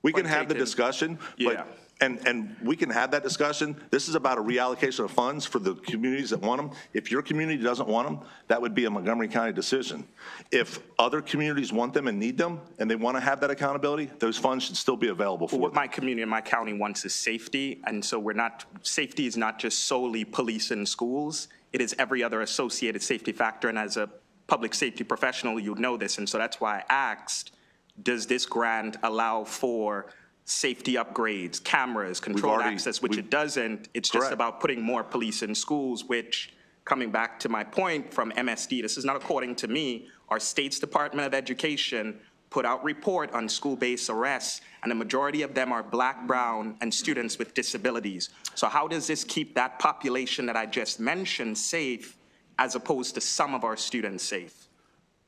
we can have the discussion, but, and we can have that discussion. This is about a reallocation of funds for the communities that want them. If your community doesn't want them, that would be a Montgomery County decision. If other communities want them and need them, and they want to have that accountability, those funds should still be available for them. What my community and my county wants is safety, and so safety is not just solely police and schools. It is every other associated safety factor, and as a public safety professional, you know this, and so that's why I asked, does this grant allow for safety upgrades, cameras, controlled access, which it doesn't. It's just about putting more police in schools, which, coming back to my point from MSD, this is not according to me, our state's Department of Education put out report on school-based arrests, and the majority of them are Black, brown, and students with disabilities. So how does this keep that population that I just mentioned safe, as opposed to some of our students safe?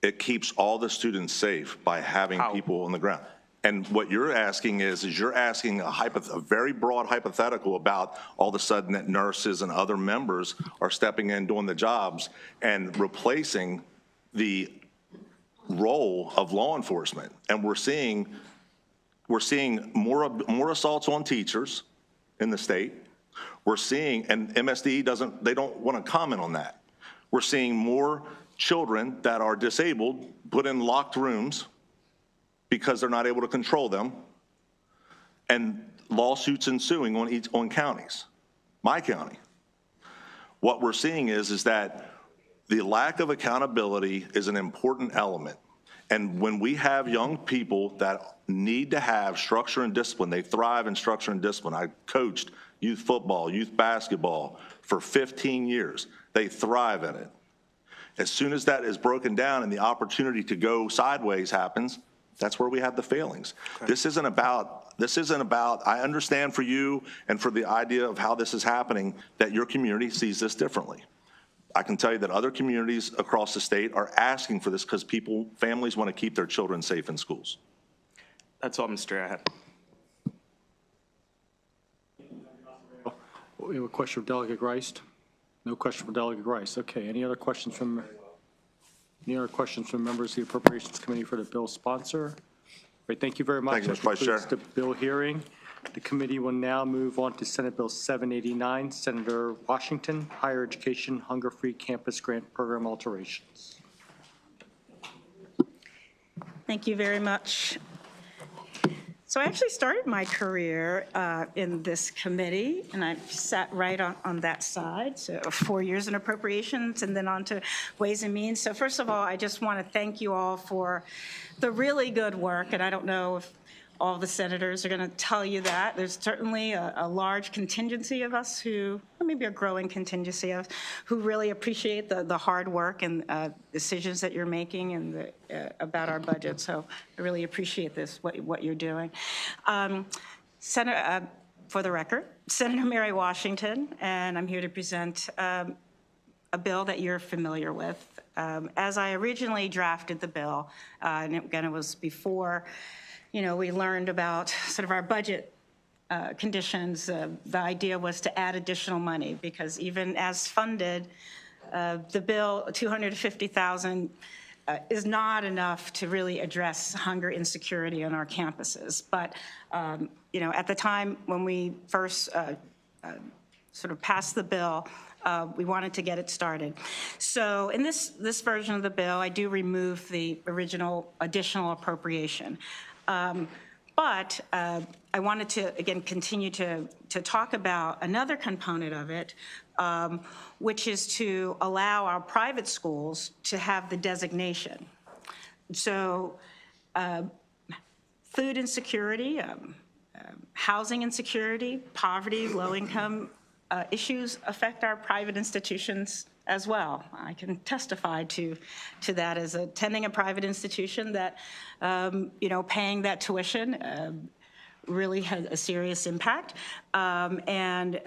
It keeps all the students safe by having people on the ground. And what you're asking is you're asking a very broad hypothetical about all of a sudden that nurses and other members are stepping in, doing the jobs, and replacing the role of law enforcement. And we're seeing more assaults on teachers in the state. We're seeing, and MSD they don't want to comment on that. We're seeing more children that are disabled put in locked rooms because they're not able to control them, and lawsuits ensuing on counties, my county. What we're seeing is that the lack of accountability is an important element. And when we have young people that need to have structure and discipline, they thrive in structure and discipline. I coached youth football, youth basketball for 15 years. They thrive in it. As soon as that is broken down and the opportunity to go sideways happens, that's where we have the failings. Okay. This isn't about, I understand for you and for the idea of how this is happening, that your community sees this differently. I can tell you that other communities across the state are asking for this because families want to keep their children safe in schools. That's all, Mr. I have. We have a question from Delegate Rice. No question from Delegate Rice. Okay, any other questions from members of the Appropriations Committee for the bill sponsor? Great, thank you very much. Thank you, Mr. Vice Chair. The bill hearing. The committee will now move on to Senate Bill 789, Senator Washington, Higher Education Hunger-Free Campus Grant Program Alterations. Thank you very much. So I actually started my career in this committee, and I sat right on that side, so 4 years in appropriations and then on to Ways and Means. So first of all, I just want to thank you all for the really good work, and I don't know if all the senators are going to tell you that. There's certainly a large contingency of us who, or maybe a growing contingency of, who really appreciate the hard work and decisions that you're making and about our budget. So I really appreciate this, what you're doing. Senator, for the record, Senator Mary Washington, and I'm here to present a bill that you're familiar with. As I originally drafted the bill, and again, it was before we learned about sort of our budget conditions. The idea was to add additional money because even as funded, the bill, $250,000, is not enough to really address hunger insecurity on our campuses. But at the time when we first sort of pass the bill, we wanted to get it started. So in this version of the bill, I do remove the original additional appropriation. But I wanted to, again, continue to talk about another component of it, which is to allow our private schools to have the designation. So food insecurity, housing insecurity, poverty, low-income issues affect our private institutions as well. I can testify to that as attending a private institution that, paying that tuition really had a serious impact, and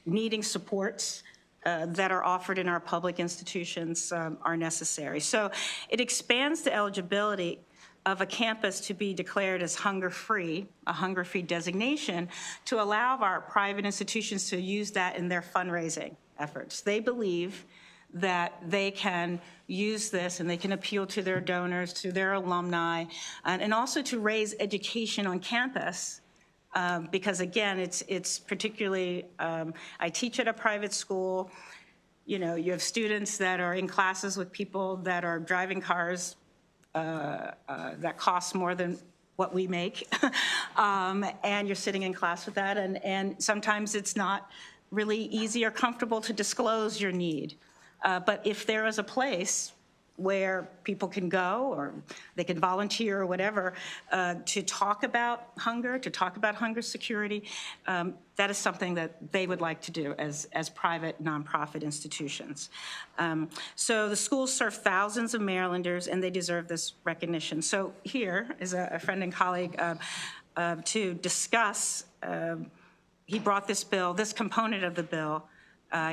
needing supports that are offered in our public institutions are necessary. So it expands the eligibility of a campus to be declared as hunger-free, a hunger-free designation, to allow our private institutions to use that in their fundraising efforts. They believe that they can use this and they can appeal to their donors, to their alumni, and also to raise education on campus. Because again, it's particularly, I teach at a private school. You have students that are in classes with people that are driving cars that cost more than what we make, and you're sitting in class with that, and sometimes it's not really easy or comfortable to disclose your need. But if there is a place where people can go or they can volunteer or whatever to talk about hunger, to talk about hunger security, that is something that they would like to do as private nonprofit institutions. So the schools serve thousands of Marylanders and they deserve this recognition. So here is a friend and colleague to discuss, he brought this bill, this component of the bill.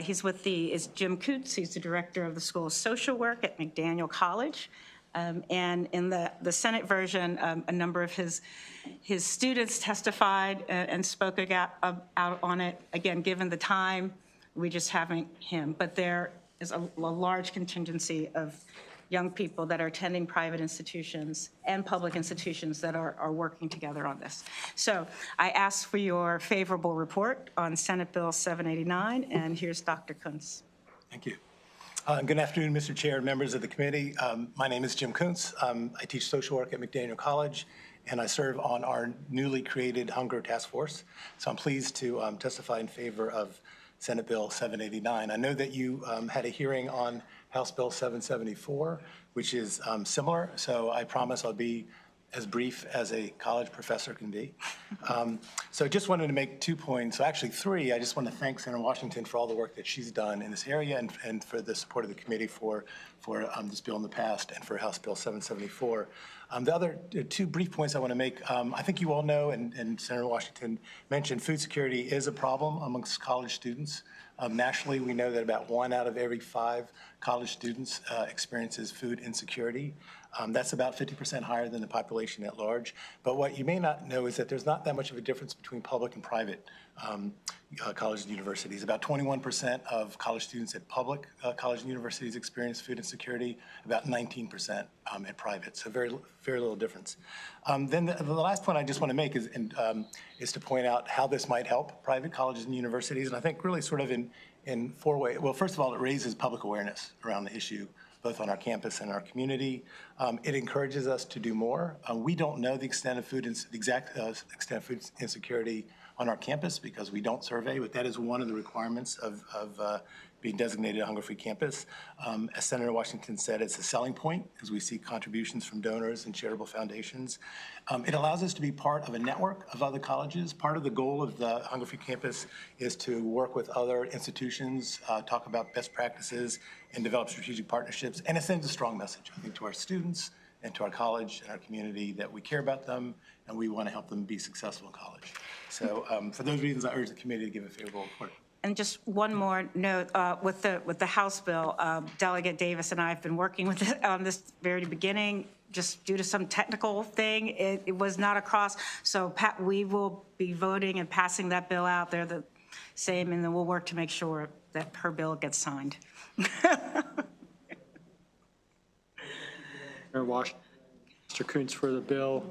He's is Jim Coots. He's the director of the School of Social Work at McDaniel College. And in the Senate version, a number of his students testified and spoke out on it. Again, given the time, we just haven't him. But there is a large contingency of young people that are attending private institutions and public institutions that are working together on this. So I ask for your favorable report on Senate Bill 789, and here's Dr. Kuntz. Thank you. Good afternoon, Mr. Chair and members of the committee. My name is Jim Kuntz. I teach social work at McDaniel College, and I serve on our newly created Hunger Task Force. So I'm pleased to testify in favor of Senate Bill 789. I know that you had a hearing on House Bill 774, which is similar, so I promise I'll be as brief as a college professor can be. So just wanted to make 2 points, so actually 3. I just want to thank Senator Washington for all the work that she's done in this area and for the support of the committee for this bill in the past and for House Bill 774. The other 2 brief points I want to make, I think you all know, and Senator Washington mentioned, food security is a problem amongst college students. Nationally, we know that about 1 out of every 5 college students experiences food insecurity. That's about 50% higher than the population at large. But what you may not know is that there's not that much of a difference between public and private colleges and universities. About 21% of college students at public colleges and universities experience food insecurity, about 19% at private, so very little difference. Then the last point I just want to make is to point out how this might help private colleges and universities, and I think really sort of in 4 ways. Well, first of all, it raises public awareness around the issue, both on our campus and our community. It encourages us to do more. We don't know the extent of the exact extent of food insecurity on our campus because we don't survey, but that is one of the requirements of being designated a hunger-free campus. As Senator Washington said, it's a selling point as we see contributions from donors and charitable foundations. It allows us to be part of a network of other colleges. Part of the goal of the hunger-free campus is to work with other institutions, talk about best practices, and develop strategic partnerships. And it sends a strong message, I think, to our students and to our college and our community that we care about them and we want to help them be successful in college. So for those reasons, I urge the committee to give a favorable report. And just one more note, with the House bill, Delegate Davis and I have been working with it on this very beginning. Just due to some technical thing, it was not across. So we will be voting and passing that bill out. They're the same, and then we'll work to make sure that her bill gets signed. Mr. Kuntz for the bill.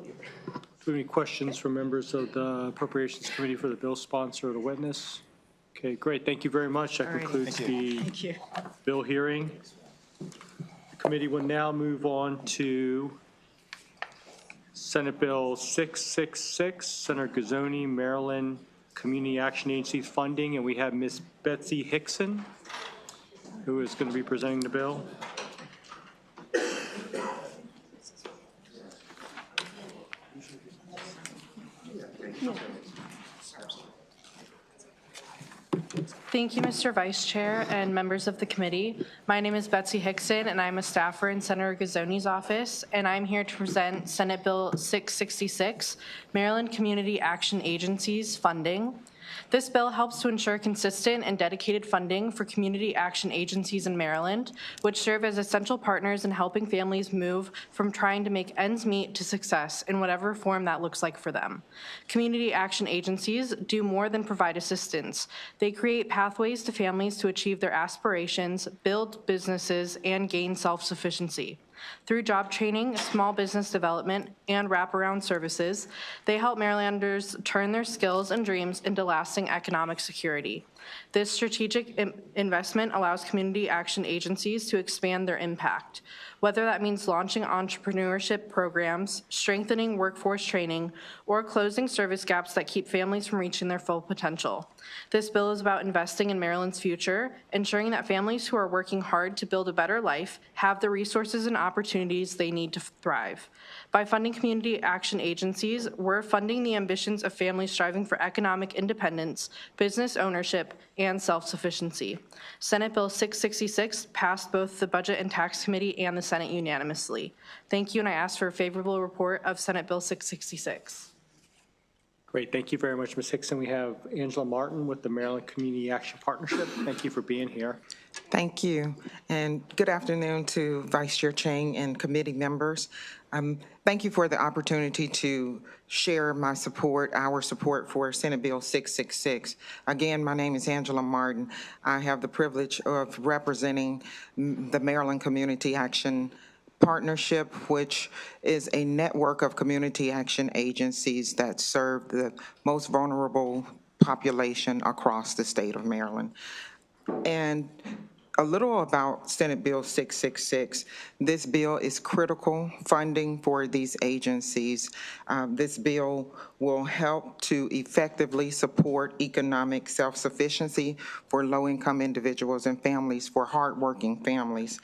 Do we have any questions from members of the Appropriations Committee for the bill sponsor or the witness? Okay, great. Thank you very much. That concludes the bill hearing. The committee will now move on to Senate Bill 666, Senator Gazzoni, Maryland Community Action Agency's funding, and we have Ms. Betsy Hickson, who is going to be presenting the bill. Thank you, Mr. Vice Chair and members of the committee. My name is Betsy Hickson, and I'm a staffer in Senator Gazzoni's office, and I'm here to present Senate Bill 666, Maryland Community Action Agencies funding. This bill helps to ensure consistent and dedicated funding for community action agencies in Maryland, which serve as essential partners in helping families move from trying to make ends meet to success in whatever form that looks like for them. Community action agencies do more than provide assistance. They create pathways to families to achieve their aspirations, build businesses, and gain self-sufficiency. Through job training, small business development, and wraparound services, they help Marylanders turn their skills and dreams into lasting economic security. This strategic investment allows community action agencies to expand their impact, whether that means launching entrepreneurship programs, strengthening workforce training, or closing service gaps that keep families from reaching their full potential. This bill is about investing in Maryland's future, ensuring that families who are working hard to build a better life have the resources and opportunities they need to thrive. By funding community action agencies, we're funding the ambitions of families striving for economic independence, business ownership, and self-sufficiency. Senate Bill 666 passed both the Budget and Tax Committee and the Senate unanimously. Thank you, and I ask for a favorable report of Senate Bill 666. Great, thank you very much, Ms. Hickson. We have Angela Martin with the Maryland Community Action Partnership. Thank you for being here. Thank you, and good afternoon to Vice Chair Chang and committee members. Thank you for the opportunity to share my support, our support for Senate Bill 666. Again, my name is Angela Martin. I have the privilege of representing the Maryland Community Action Partnership, which is a network of community action agencies that serve the most vulnerable population across the state of Maryland. And a little about Senate Bill 666. This bill is critical funding for these agencies. This bill will help to effectively support economic self-sufficiency for low-income individuals and families, for hardworking families.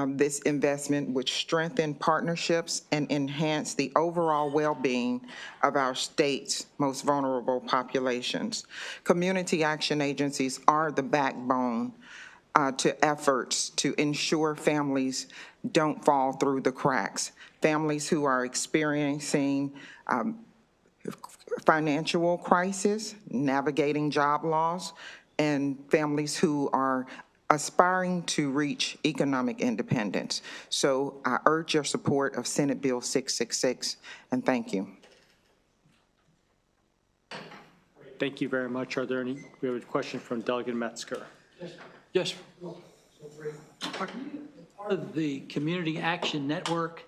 This investment would strengthen partnerships and enhance the overall well-being of our state's most vulnerable populations. Community action agencies are the backbone to efforts to ensure families don't fall through the cracks. Families who are experiencing financial crisis, navigating job loss, and families who are aspiring to reach economic independence. So I urge your support of Senate Bill 666, and thank you. Thank you very much. Are there any, we have a question from Delegate Metzger. Yes. Part of the Community Action Network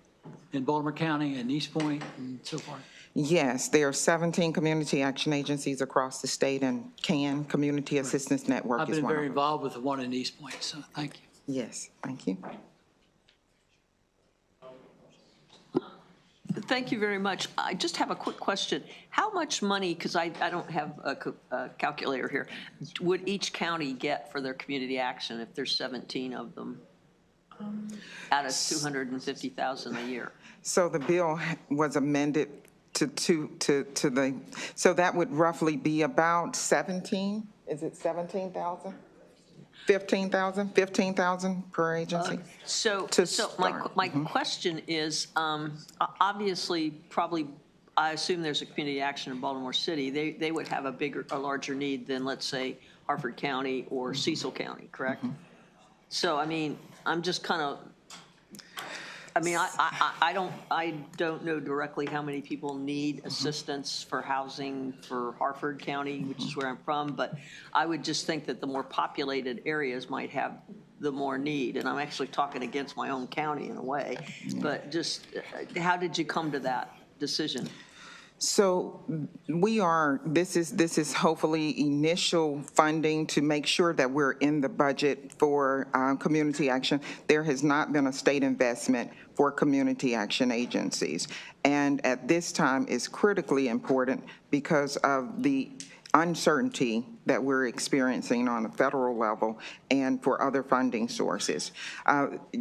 in Baltimore County and East Point and so forth? Yes, there are 17 community action agencies across the state, and CAN, Community Assistance Network, I've is been one very of them. involved with the one in East Point, so thank you. Yes, thank you. Thank you very much. I just have a quick question. How much money, because I don't have a calculator here, would each county get for their community action if there's 17 of them out of $250,000 a year? So the bill was amended to the, so that would roughly be about 17, is it 17,000? 15,000 per agency. So my question is, obviously, probably, I assume there's a community action in Baltimore City. They would have a larger need than, let's say, Harford County or Cecil County, correct? So, I mean, I'm just kind of, I mean, I don't know directly how many people need assistance for housing for Harford County, which is where I'm from, but I would just think that the more populated areas might have the more need, and I'm actually talking against my own county in a way, but just how did you come to that decision? So this is hopefully initial funding to make sure that we're in the budget for community action. There has not been a state investment for community action agencies. And at this time is critically important because of the uncertainty that we're experiencing on a federal level and for other funding sources.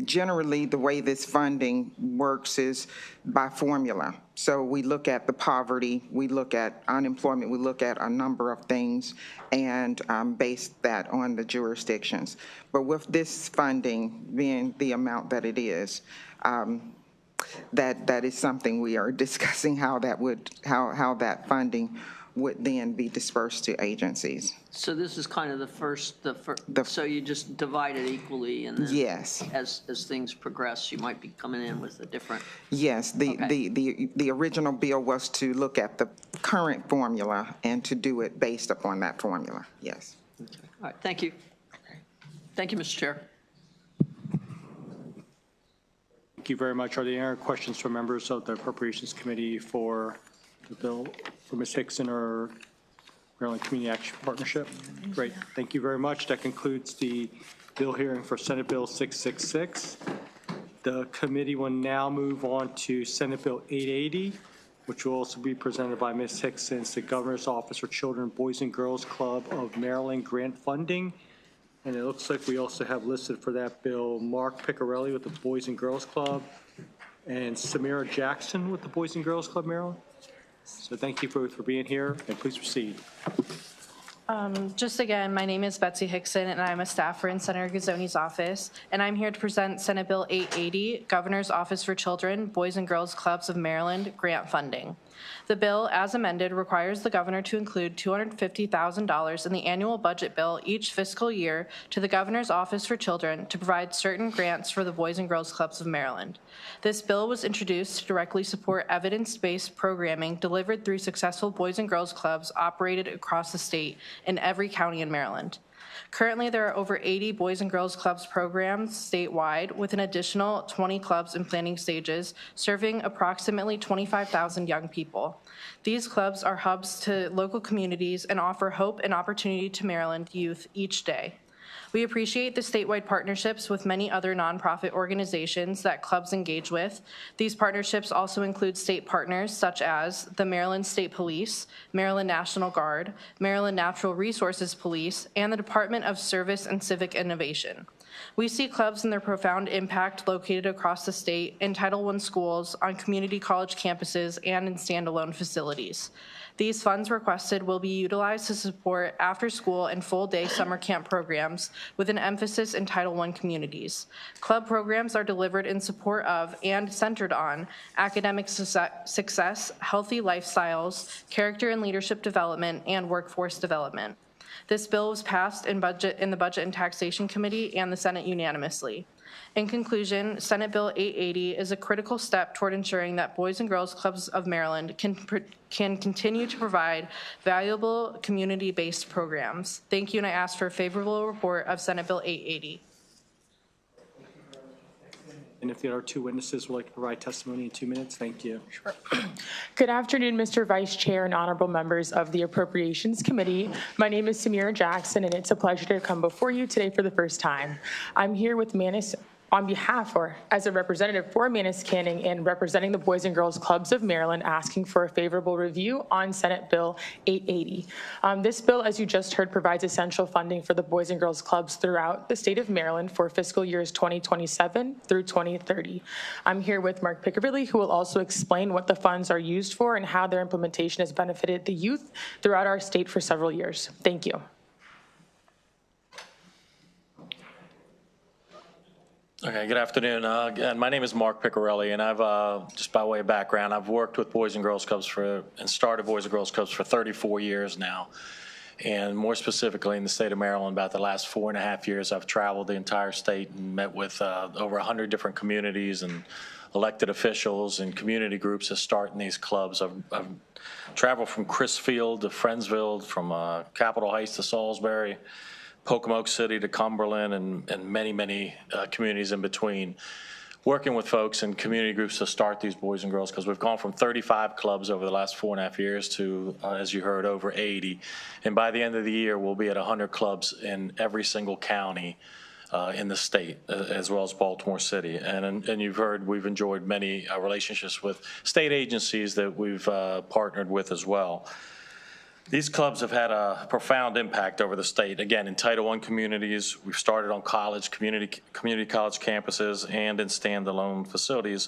Generally, the way this funding works is by formula. So we look at the poverty, we look at unemployment, we look at a number of things and base that on the jurisdictions. But with this funding being the amount that it is, that is something we are discussing how that funding would then be dispersed to agencies. So this is kind of the first, so you just divide it equally, and then yes, as things progress, you might be coming in with a different. Yes, the original bill was to look at the current formula and to do it based upon that formula. Yes. Okay. All right. Thank you. Thank you, Mr. Chair. Thank you very much. Are there any questions from members of the Appropriations Committee for the bill for Ms. Hickson or Maryland Community Action Partnership? Great. Thank you very much. That concludes the bill hearing for Senate Bill 666. The committee will now move on to Senate Bill 880, which will also be presented by Ms. Hickson, the Governor's Office for Children, Boys and Girls Club of Maryland grant funding. And it looks like we also have listed for that bill Mark Piccarelli with the Boys and Girls Club and Samira Jackson with the Boys and Girls Club Maryland. So thank you both for being here, and please proceed. Just again, my name is Betsy Hickson, and I'm a staffer in Senator Gazzoni's office, and I'm here to present Senate Bill 880, Governor's Office for Children, Boys and Girls Clubs of Maryland grant funding. The bill, as amended, requires the governor to include $250,000 in the annual budget bill each fiscal year to the Governor's Office for Children to provide certain grants for the Boys and Girls Clubs of Maryland. This bill was introduced to directly support evidence-based programming delivered through successful Boys and Girls Clubs operated across the state in every county in Maryland. Currently, there are over 80 Boys and Girls Clubs programs statewide, with an additional 20 clubs in planning stages, serving approximately 25,000 young people. These clubs are hubs to local communities and offer hope and opportunity to Maryland youth each day. We appreciate the statewide partnerships with many other nonprofit organizations that clubs engage with. These partnerships also include state partners such as the Maryland State Police, Maryland National Guard, Maryland Natural Resources Police, and the Department of Service and Civic Innovation. We see clubs and their profound impact located across the state in Title I schools, on community college campuses, and in standalone facilities. These funds requested will be utilized to support after-school and full-day summer camp programs with an emphasis in Title I communities. Club programs are delivered in support of and centered on academic success, healthy lifestyles, character and leadership development, and workforce development. This bill was passed in the Budget and Taxation Committee and the Senate unanimously. In conclusion, Senate Bill 880 is a critical step toward ensuring that Boys and Girls Clubs of Maryland can continue to provide valuable community-based programs. Thank you, and I ask for a favorable report of Senate Bill 880. And if the other two witnesses would like to provide testimony in 2 minutes, thank you. Sure. Good afternoon, Mr. Vice Chair and honorable members of the Appropriations Committee. My name is Samira Jackson, and it's a pleasure to come before you today for the first time. I'm here with Manus on behalf, or as a representative for Manus Canning and representing the Boys and Girls Clubs of Maryland, asking for a favorable review on Senate Bill 880. This bill, as you just heard, provides essential funding for the Boys and Girls Clubs throughout the state of Maryland for fiscal years 2027 through 2030. I'm here with Mark Piccarelli, who will also explain what the funds are used for and how their implementation has benefited the youth throughout our state for several years. Thank you. Okay, good afternoon. Again, my name is Mark Piccarelli, and I've, just by way of background, I've worked with Boys and Girls Clubs and started Boys and Girls Clubs for 34 years now. And more specifically in the state of Maryland, about the last 4.5 years, I've traveled the entire state and met with over 100 different communities and elected officials and community groups that start in these clubs. I've traveled from Crisfield to Friendsville, from Capitol Heights to Salisbury, Pocomoke City to Cumberland, and many, many communities in between. working with folks and community groups to start these Boys and Girls Clubs. We've gone from 35 clubs over the last 4.5 years to, as you heard, over 80. And by the end of the year, we'll be at 100 clubs in every single county in the state, as well as Baltimore City. And you've heard we've enjoyed many relationships with state agencies that we've partnered with as well. These clubs have had a profound impact over the state. Again, in Title I communities, we've started on college, community college campuses, and in standalone facilities.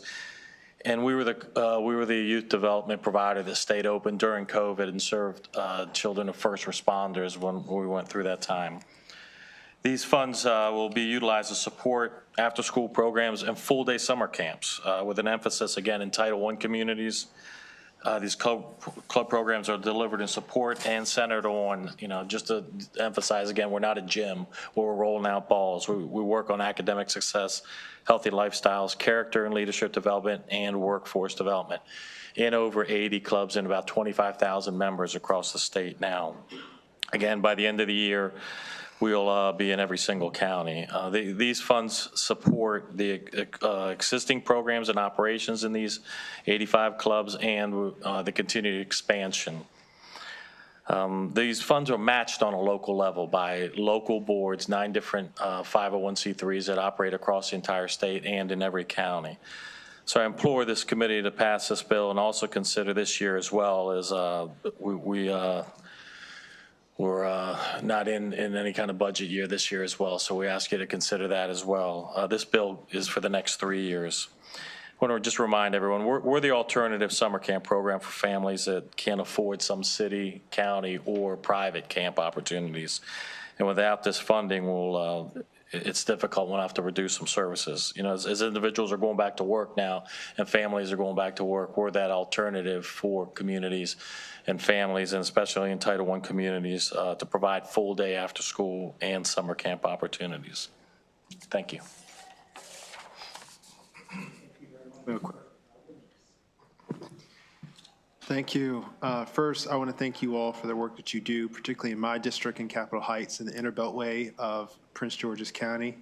And we were the youth development provider that stayed open during COVID and served children of first responders when we went through that time. These funds will be utilized to support after-school programs and full-day summer camps with an emphasis, again, in Title I communities. These club programs are delivered in support and centered on, just to emphasize again, we're not a gym where we're rolling out balls. We work on academic success, healthy lifestyles, character and leadership development, and workforce development in over 80 clubs and about 25,000 members across the state now. Again, by the end of the year, we'll be in every single county. These funds support the existing programs and operations in these 85 clubs and the continued expansion. These funds are matched on a local level by local boards, 9 different 501c3s that operate across the entire state and in every county. So I implore this committee to pass this bill and also consider this year as well as we're not in any kind of budget year this year as well, so we ask you to consider that as well. This bill is for the next 3 years. I want to just remind everyone, we're the alternative summer camp program for families that can't afford some city, county, or private camp opportunities. And without this funding, it's difficult. We'll have to reduce some services. As individuals are going back to work now and families are going back to work, we're that alternative for communities and families, and especially in Title I communities, to provide full day after school and summer camp opportunities. Thank you. Thank you. First, I want to thank you all for the work that you do, particularly in my district in Capitol Heights and the inner beltway of Prince George's County.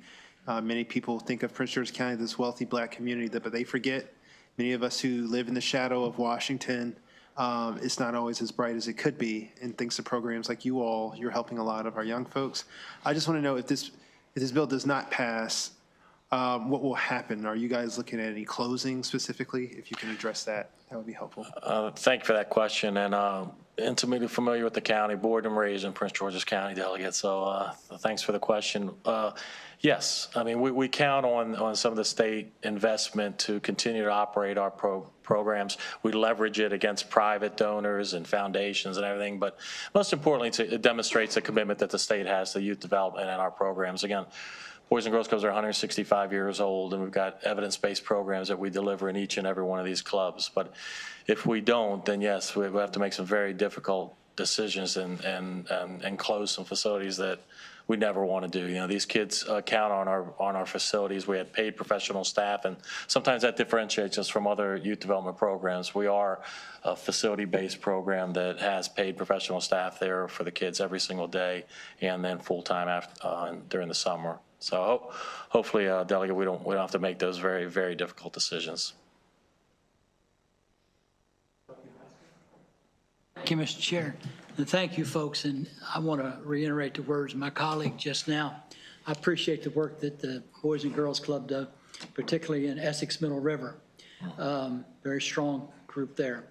Many people think of Prince George's County, this wealthy black community, but they forget many of us who live in the shadow of Washington, it's not always as bright as it could be. And thanks to programs like you all, you're helping a lot of our young folks. I just want to know if this bill does not pass, what will happen? Are you guys looking at any closing specifically? If you can address that, that would be helpful. Thank you for that question. And intimately familiar with the county, born and raised in Prince George's County, delegate. So thanks for the question. Yes, I mean, we count on some of the state investment to continue to operate our programs. We leverage it against private donors and foundations and everything. But most importantly, it demonstrates the commitment that the state has to youth development and our programs. Again, Boys and Girls Clubs are 165 years old, and we've got evidence-based programs that we deliver in each and every one of these clubs. But if we don't, then yes, we have to make some very difficult decisions and close some facilities that we never want to do. These kids count on our facilities. We had paid professional staff, and sometimes that differentiates us from other youth development programs. We are a facility-based program that has paid professional staff there for the kids every single day, and then full-time during the summer. So hopefully, Delegate, we don't have to make those very, very difficult decisions. Thank you, Mr. Chair. And thank you, folks. And I want to reiterate the words of my colleague just now. I appreciate the work that the Boys and Girls Club does, particularly in Essex Middle River. Very strong group there.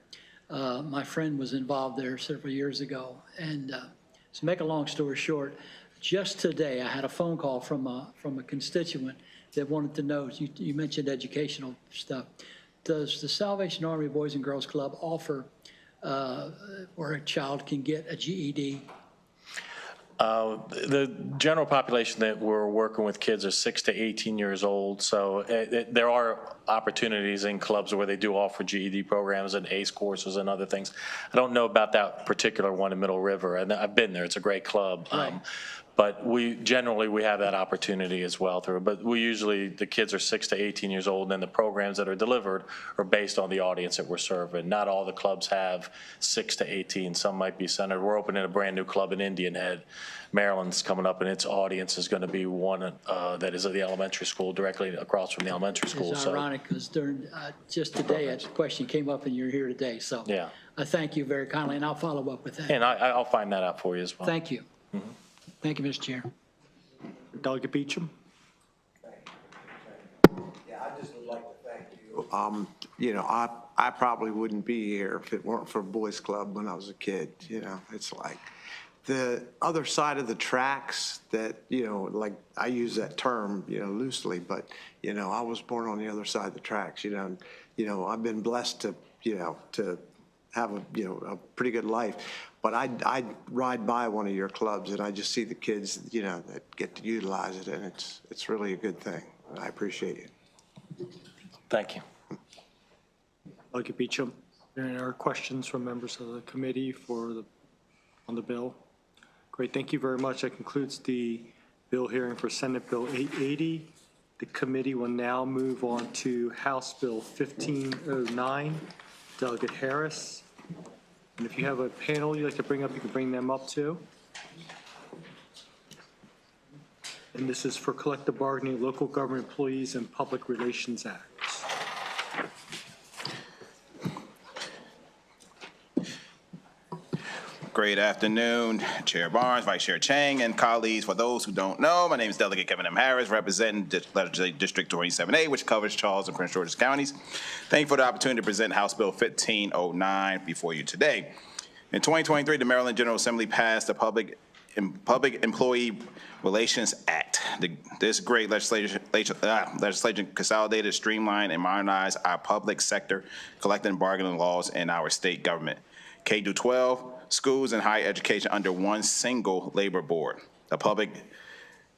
My friend was involved there several years ago. And to make a long story short, just today I had a phone call from a constituent that wanted to know, you mentioned educational stuff. Does the Salvation Army Boys and Girls Club offer where a child can get a GED? The general population that we're working with kids are 6 to 18 years old. So there are opportunities in clubs where they do offer GED programs and ACE courses and other things. I don't know about that particular one in Middle River, and I've been there. It's a great club. Right. But we have that opportunity as well through, but the kids are 6 to 18 years old, and the programs that are delivered are based on the audience that we're serving. Not all the clubs have 6 to 18. Some might be centered. We're opening a brand new club in Indian Head. Maryland's coming up, and its audience is going to be one that is at the elementary school, directly across from the elementary school. It's ironic because just today, a question came up and you're here today. So yeah. I thank you very kindly, and I'll follow up with that. And I'll find that out for you as well. Thank you. Mm-hmm. Thank you, Mr. Chair. Delegate Beecham. Yeah, I just would like to thank you. You know, I probably wouldn't be here if it weren't for Boys Club when I was a kid. You know, it's like the other side of the tracks that, you know, like I use that term, you know, loosely, but, you know, I was born on the other side of the tracks, you know, I've been blessed to, you know, to have a pretty good life. But I ride by one of your clubs and I just see the kids, you know, that get to utilize it, and it's really a good thing. I appreciate you. Thank you. Delegate Beecham. Are there any other questions from members of the committee on the bill? Great, thank you very much. That concludes the bill hearing for Senate Bill 880. The committee will now move on to House Bill 1509. Delegate Harris. And if you have a panel you'd like to bring up, you can bring them up too. And this is for collective bargaining, local government employees, and public relations acts. Great afternoon, Chair Barnes, Vice Chair Chang, and colleagues. For those who don't know, my name is Delegate Kevin M. Harris, representing Legislative District 27A, which covers Charles and Prince George's counties. Thank you for the opportunity to present House Bill 1509 before you today. In 2023, the Maryland General Assembly passed the Public Employee Relations Act. This great legislation consolidated, streamlined, and modernized our public sector collective and bargaining laws in our state government. K-12 schools and higher education under one single labor board, the Public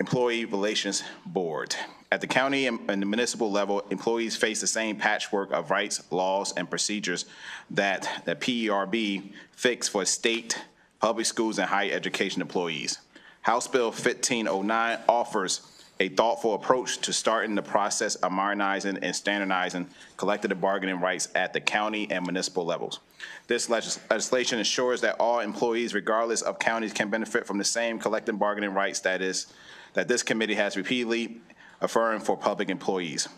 Employee Relations Board. At the county and the municipal level, employees face the same patchwork of rights, laws, and procedures that the PERB fixed for state, public schools, and higher education employees. House Bill 1509 offers a thoughtful approach to starting the process of modernizing and standardizing collective bargaining rights at the county and municipal levels. This legislation ensures that all employees, regardless of counties, can benefit from the same collective bargaining rights that this committee has repeatedly affirmed for public employees.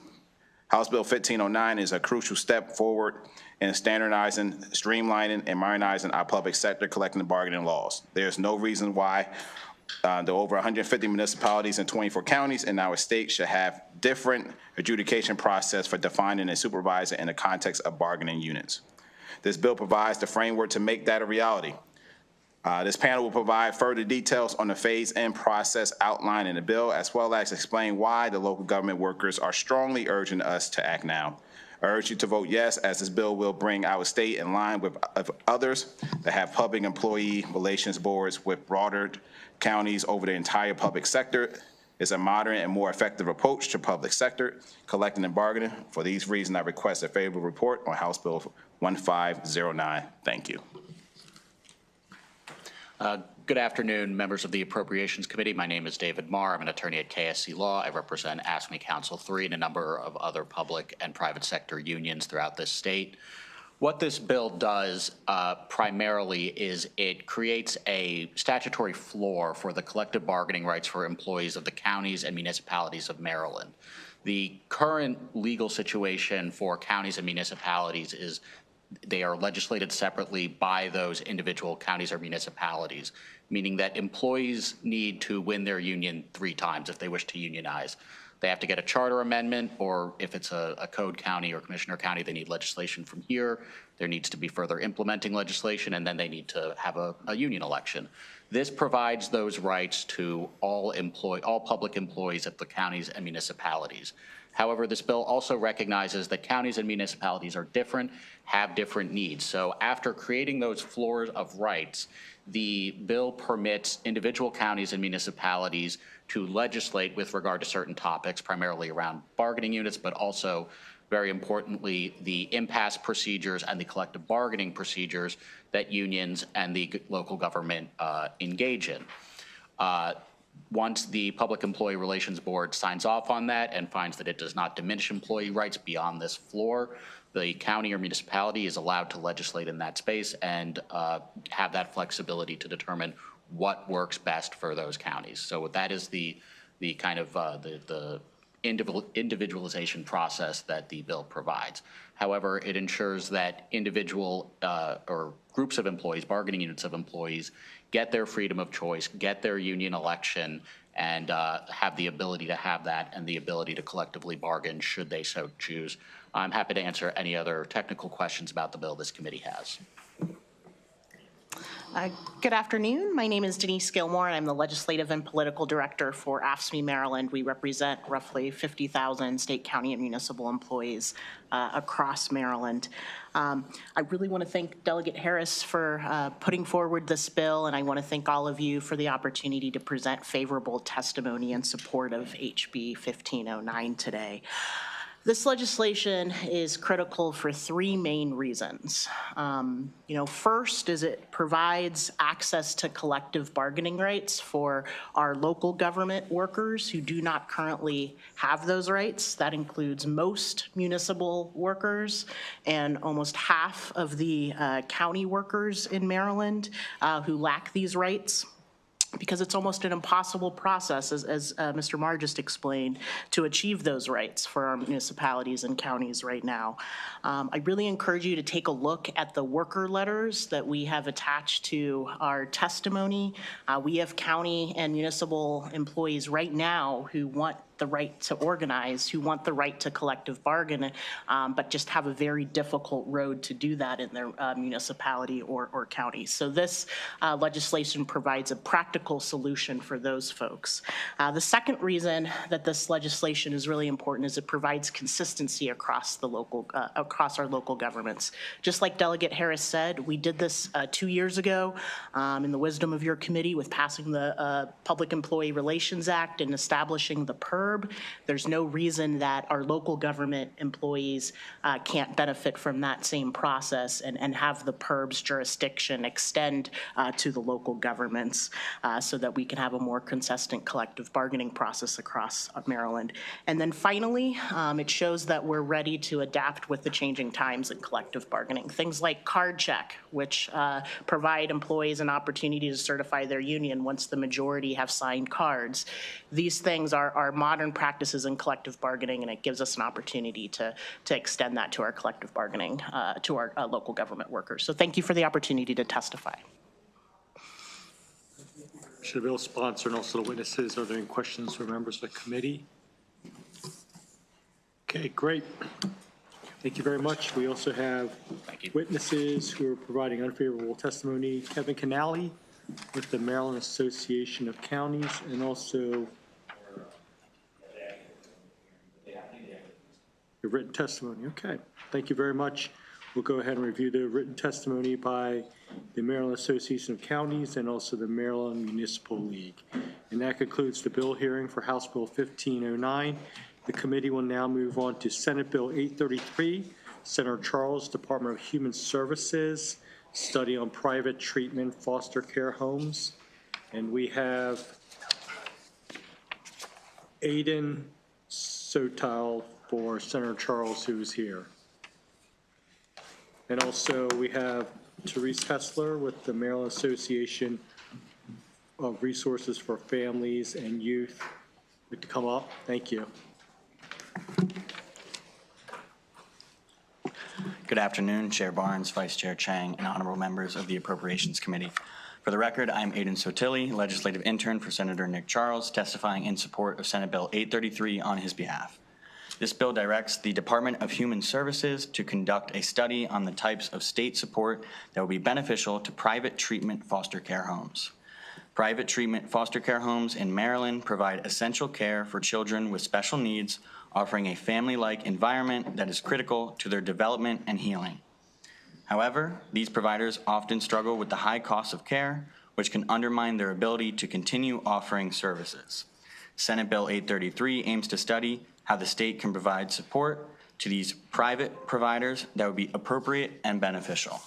House Bill 1509 is a crucial step forward in standardizing, streamlining, and modernizing our public sector collective bargaining laws. There's no reason why the over 150 municipalities and 24 counties in our state should have different adjudication process for defining and supervising in the context of bargaining units. This bill provides the framework to make that a reality. This panel will provide further details on the phase-in process outlined in the bill, as well as explain why the local government workers are strongly urging us to act now. I urge you to vote yes, as this bill will bring our state in line with others that have public employee relations boards with broader counties over the entire public sector. It's a modern and more effective approach to public sector collecting and bargaining. For these reasons, I request a favorable report on House Bill 1509. Thank you. Good afternoon, members of the Appropriations Committee. My name is David Marr. I'm an attorney at KSC Law. I represent AFSCME Council 3 and a number of other public and private sector unions throughout this state. What this bill does primarily is it creates a statutory floor for the collective bargaining rights for employees of the counties and municipalities of Maryland. The current legal situation for counties and municipalities is they are legislated separately by those individual counties or municipalities, meaning that employees need to win their union 3 times if they wish to unionize. They have to get a charter amendment, or if it's a code county or commissioner county, they need legislation from here. There needs to be further implementing legislation, and then they need to have a union election. This provides those rights to all public employees at the counties and municipalities. However, this bill also recognizes that counties and municipalities are different, have different needs. So after creating those floors of rights, the bill permits individual counties and municipalities to legislate with regard to certain topics, primarily around bargaining units, but also, very importantly, the impasse procedures and the collective bargaining procedures that unions and the local government engage in. Once the Public Employee Relations Board signs off on that and finds that it does not diminish employee rights beyond this floor, the county or municipality is allowed to legislate in that space and have that flexibility to determine what works best for those counties. So that is the kind of the individualization process that the bill provides. However, it ensures that individual or groups of employees, bargaining units of employees, get their freedom of choice, get their union election, and have the ability to have that and the ability to collectively bargain should they so choose. I'm happy to answer any other technical questions about the bill this committee has. Good afternoon. My name is Denise Gilmore, and I'm the Legislative and Political Director for AFSCME Maryland. We represent roughly 50,000 state, county, and municipal employees across Maryland. I really want to thank Delegate Harris for putting forward this bill, and I want to thank all of you for the opportunity to present favorable testimony in support of HB 1509 today. This legislation is critical for three main reasons. First is it provides access to collective bargaining rights for our local government workers who do not currently have those rights. That includes most municipal workers and almost half of the county workers in Maryland who lack these rights, because it's almost an impossible process, as Mr. Marr just explained, to achieve those rights for our municipalities and counties right now. I really encourage you to take a look at the worker letters that we have attached to our testimony. We have county and municipal employees right now who want the right to organize, who want the right to collective bargain, but just have a very difficult road to do that in their municipality or county. So this legislation provides a practical solution for those folks. The second reason that this legislation is really important is it provides consistency across the local, across our local governments. Just like Delegate Harris said, we did this 2 years ago in the wisdom of your committee with passing the Public Employee Relations Act and establishing the PERB. There's no reason that our local government employees can't benefit from that same process and have the PERB's jurisdiction extend to the local governments so that we can have a more consistent collective bargaining process across Maryland. And then finally, it shows that we're ready to adapt with the changing times in collective bargaining. Things like card check, which provide employees an opportunity to certify their union once the majority have signed cards. These things are modern practices in collective bargaining, and it gives us an opportunity to extend that to our collective bargaining, to our local government workers. So thank you for the opportunity to testify. Mr. The bill sponsor and also the witnesses, are there any questions for members of the committee? Okay, great. Thank you very much. We also have witnesses who are providing unfavorable testimony. Kevin Canali with the Maryland Association of Counties, and also the written testimony. Okay, thank you very much. We'll go ahead and review the written testimony by the Maryland Association of Counties and also the Maryland Municipal League. And that concludes the bill hearing for House Bill 1509. The committee will now move on to Senate Bill 833, Senator Charles, Department of Human Services, study on private treatment foster care homes. And we have Aiden Sotal for Senator Charles, who is here. And also we have Therese Hessler with the Maryland Association of Resources for Families and Youth. Would you come up? Thank you. Good afternoon, Chair Barnes, Vice Chair Chang, and honorable members of the Appropriations Committee. For the record, I'm Aiden Sotili, legislative intern for Senator Nick Charles, testifying in support of Senate Bill 833 on his behalf. This bill directs the Department of Human Services to conduct a study on the types of state support that will be beneficial to private treatment foster care homes. Private treatment foster care homes in Maryland provide essential care for children with special needs, offering a family-like environment that is critical to their development and healing. However, these providers often struggle with the high cost of care, which can undermine their ability to continue offering services. Senate Bill 833 aims to study how the state can provide support to these private providers that would be appropriate and beneficial.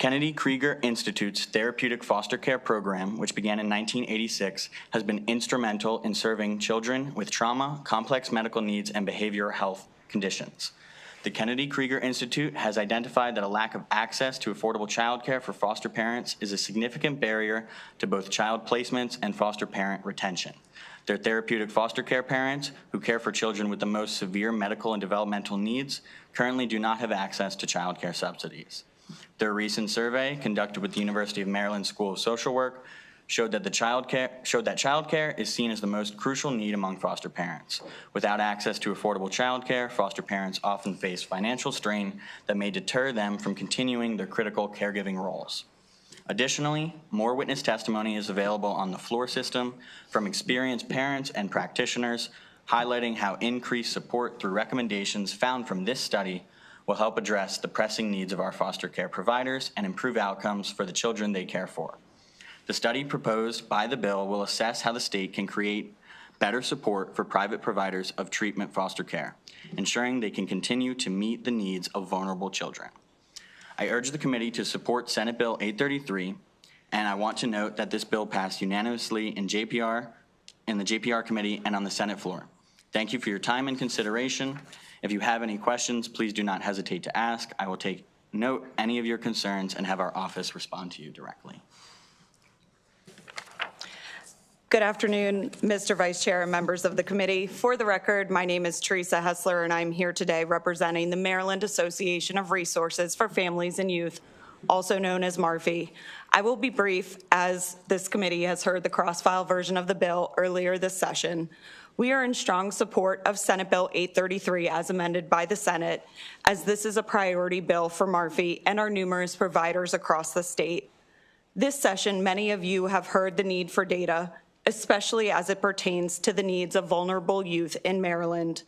Kennedy Krieger Institute's therapeutic foster care program, which began in 1986, has been instrumental in serving children with trauma, complex medical needs, and behavioral health conditions. The Kennedy Krieger Institute has identified that a lack of access to affordable childcare for foster parents is a significant barrier to both child placements and foster parent retention. Their therapeutic foster care parents, who care for children with the most severe medical and developmental needs, currently do not have access to childcare subsidies. Their recent survey, conducted with the University of Maryland School of Social Work, showed that childcare is seen as the most crucial need among foster parents. Without access to affordable childcare, foster parents often face financial strain that may deter them from continuing their critical caregiving roles. Additionally, more witness testimony is available on the floor system from experienced parents and practitioners, highlighting how increased support through recommendations found from this study will help address the pressing needs of our foster care providers and improve outcomes for the children they care for. The study proposed by the bill will assess how the state can create better support for private providers of treatment foster care, ensuring they can continue to meet the needs of vulnerable children. I urge the committee to support Senate Bill 833, and I want to note that this bill passed unanimously in the JPR committee and on the Senate floor. Thank you for your time and consideration. If you have any questions, please do not hesitate to ask. I will take note any of your concerns and have our office respond to you directly. Good afternoon, Mr. Vice Chair and members of the committee. For the record, my name is Teresa Hessler, and I'm here today representing the Maryland Association of Resources for Families and Youth, also known as MARFI. I will be brief, as this committee has heard the cross-file version of the bill earlier this session. We are in strong support of Senate Bill 833 as amended by the Senate, as this is a priority bill for MARFI and our numerous providers across the state. This session, many of you have heard the need for data, especially as it pertains to the needs of vulnerable youth in Maryland.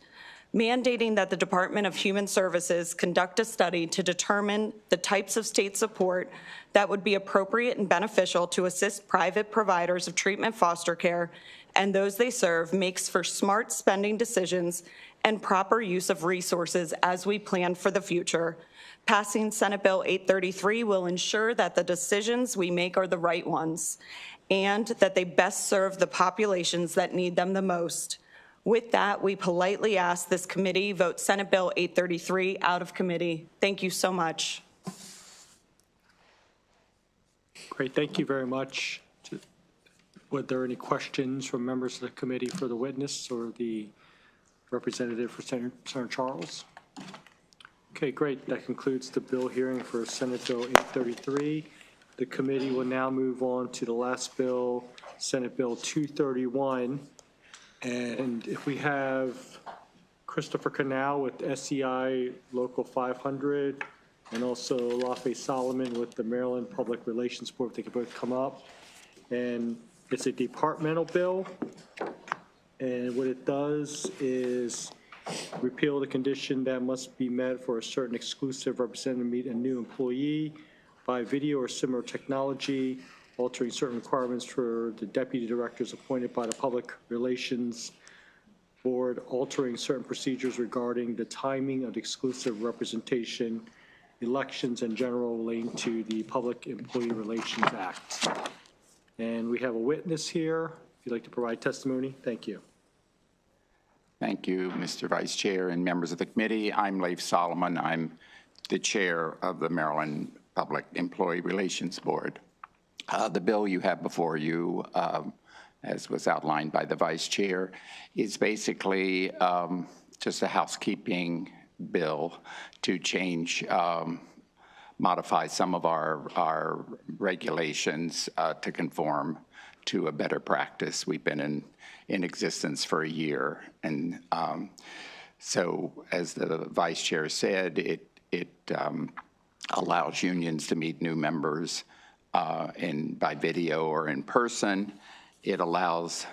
Mandating that the Department of Human Services conduct a study to determine the types of state support that would be appropriate and beneficial to assist private providers of treatment foster care and those they serve makes for smart spending decisions and proper use of resources as we plan for the future. Passing Senate Bill 833 will ensure that the decisions we make are the right ones and that they best serve the populations that need them the most. With that, we politely ask this committee vote Senate Bill 833 out of committee. Thank you so much. Great, thank you very much. Were there any questions from members of the committee for the witness or the representative for Senator Charles? Okay, great. That concludes the bill hearing for Senate Bill 833. The committee will now move on to the last bill, Senate Bill 231. And if we have Christopher Canal with SEI Local 500 and also Lafe Solomon with the Maryland Public Relations Board, if they could both come up. And it's a departmental bill. And what it does is repeal the condition that must be met for a certain exclusive representative to meet a new employee by video or similar technology, altering certain requirements for the deputy directors appointed by the Public Relations Board, altering certain procedures regarding the timing of the exclusive representation, elections, and general relating to the Public Employee Relations Act. And we have a witness here. If you'd like to provide testimony, thank you. Thank you, Mr. Vice Chair and members of the committee. I'm Lafe Solomon. I'm the chair of the Maryland Public Employee Relations Board. The bill you have before you, as was outlined by the Vice Chair, is basically just a housekeeping bill to change, modify some of our regulations to conform to a better practice. We've been in existence for a year. And so as the Vice Chair said, it allows unions to meet new members by video or in person. It allows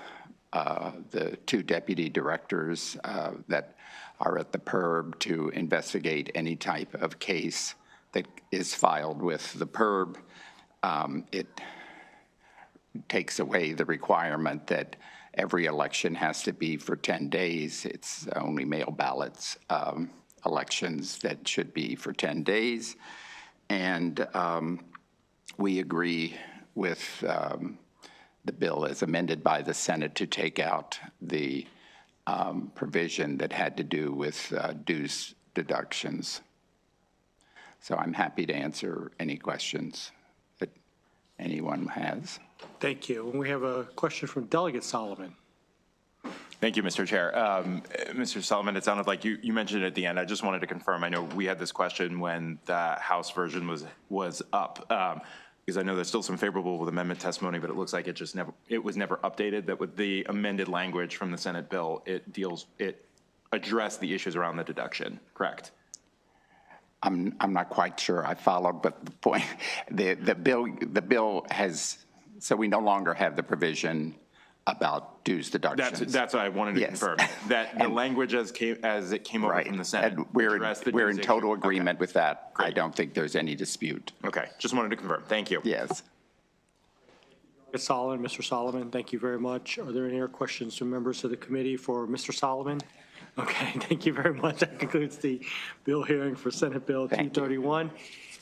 the two deputy directors that are at the PERB to investigate any type of case that is filed with the PERB. It takes away the requirement that every election has to be for 10 days. It's only mail ballots elections that should be for 10 days. And we agree with the bill as amended by the Senate to take out the provision that had to do with dues deductions. So I'm happy to answer any questions that anyone has. Thank you. And we have a question from Delegate Solomon. Thank you, Mr. Chair. Mr. Solomon, it sounded like you mentioned it at the end. I just wanted to confirm. I know we had this question when the House version was up, because I know there's still some favorable with amendment testimony, but it looks like it was never updated. That with the amended language from the Senate bill, it addressed the issues around the deduction. Correct? I'm not quite sure I followed, but the point, the bill has, so we no longer have the provision about dues deductions. That's what I wanted to confirm. That the language as it came over from the Senate. And we're in total agreement with that. I don't think there's any dispute. Okay, just wanted to confirm. Thank you. Yes. Solomon, Mr. Solomon, thank you very much. Are there any other questions from members of the committee for Mr. Solomon? Okay, thank you very much. That concludes the bill hearing for Senate Bill 231.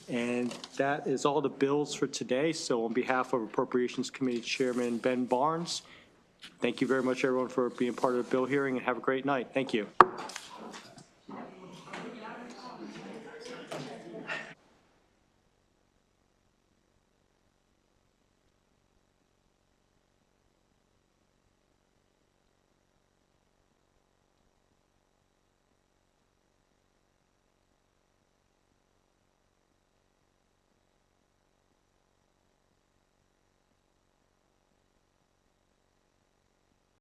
And that is all the bills for today. So on behalf of Appropriations Committee Chairman Ben Barnes, thank you very much, everyone, for being part of the bill hearing, and have a great night. Thank you.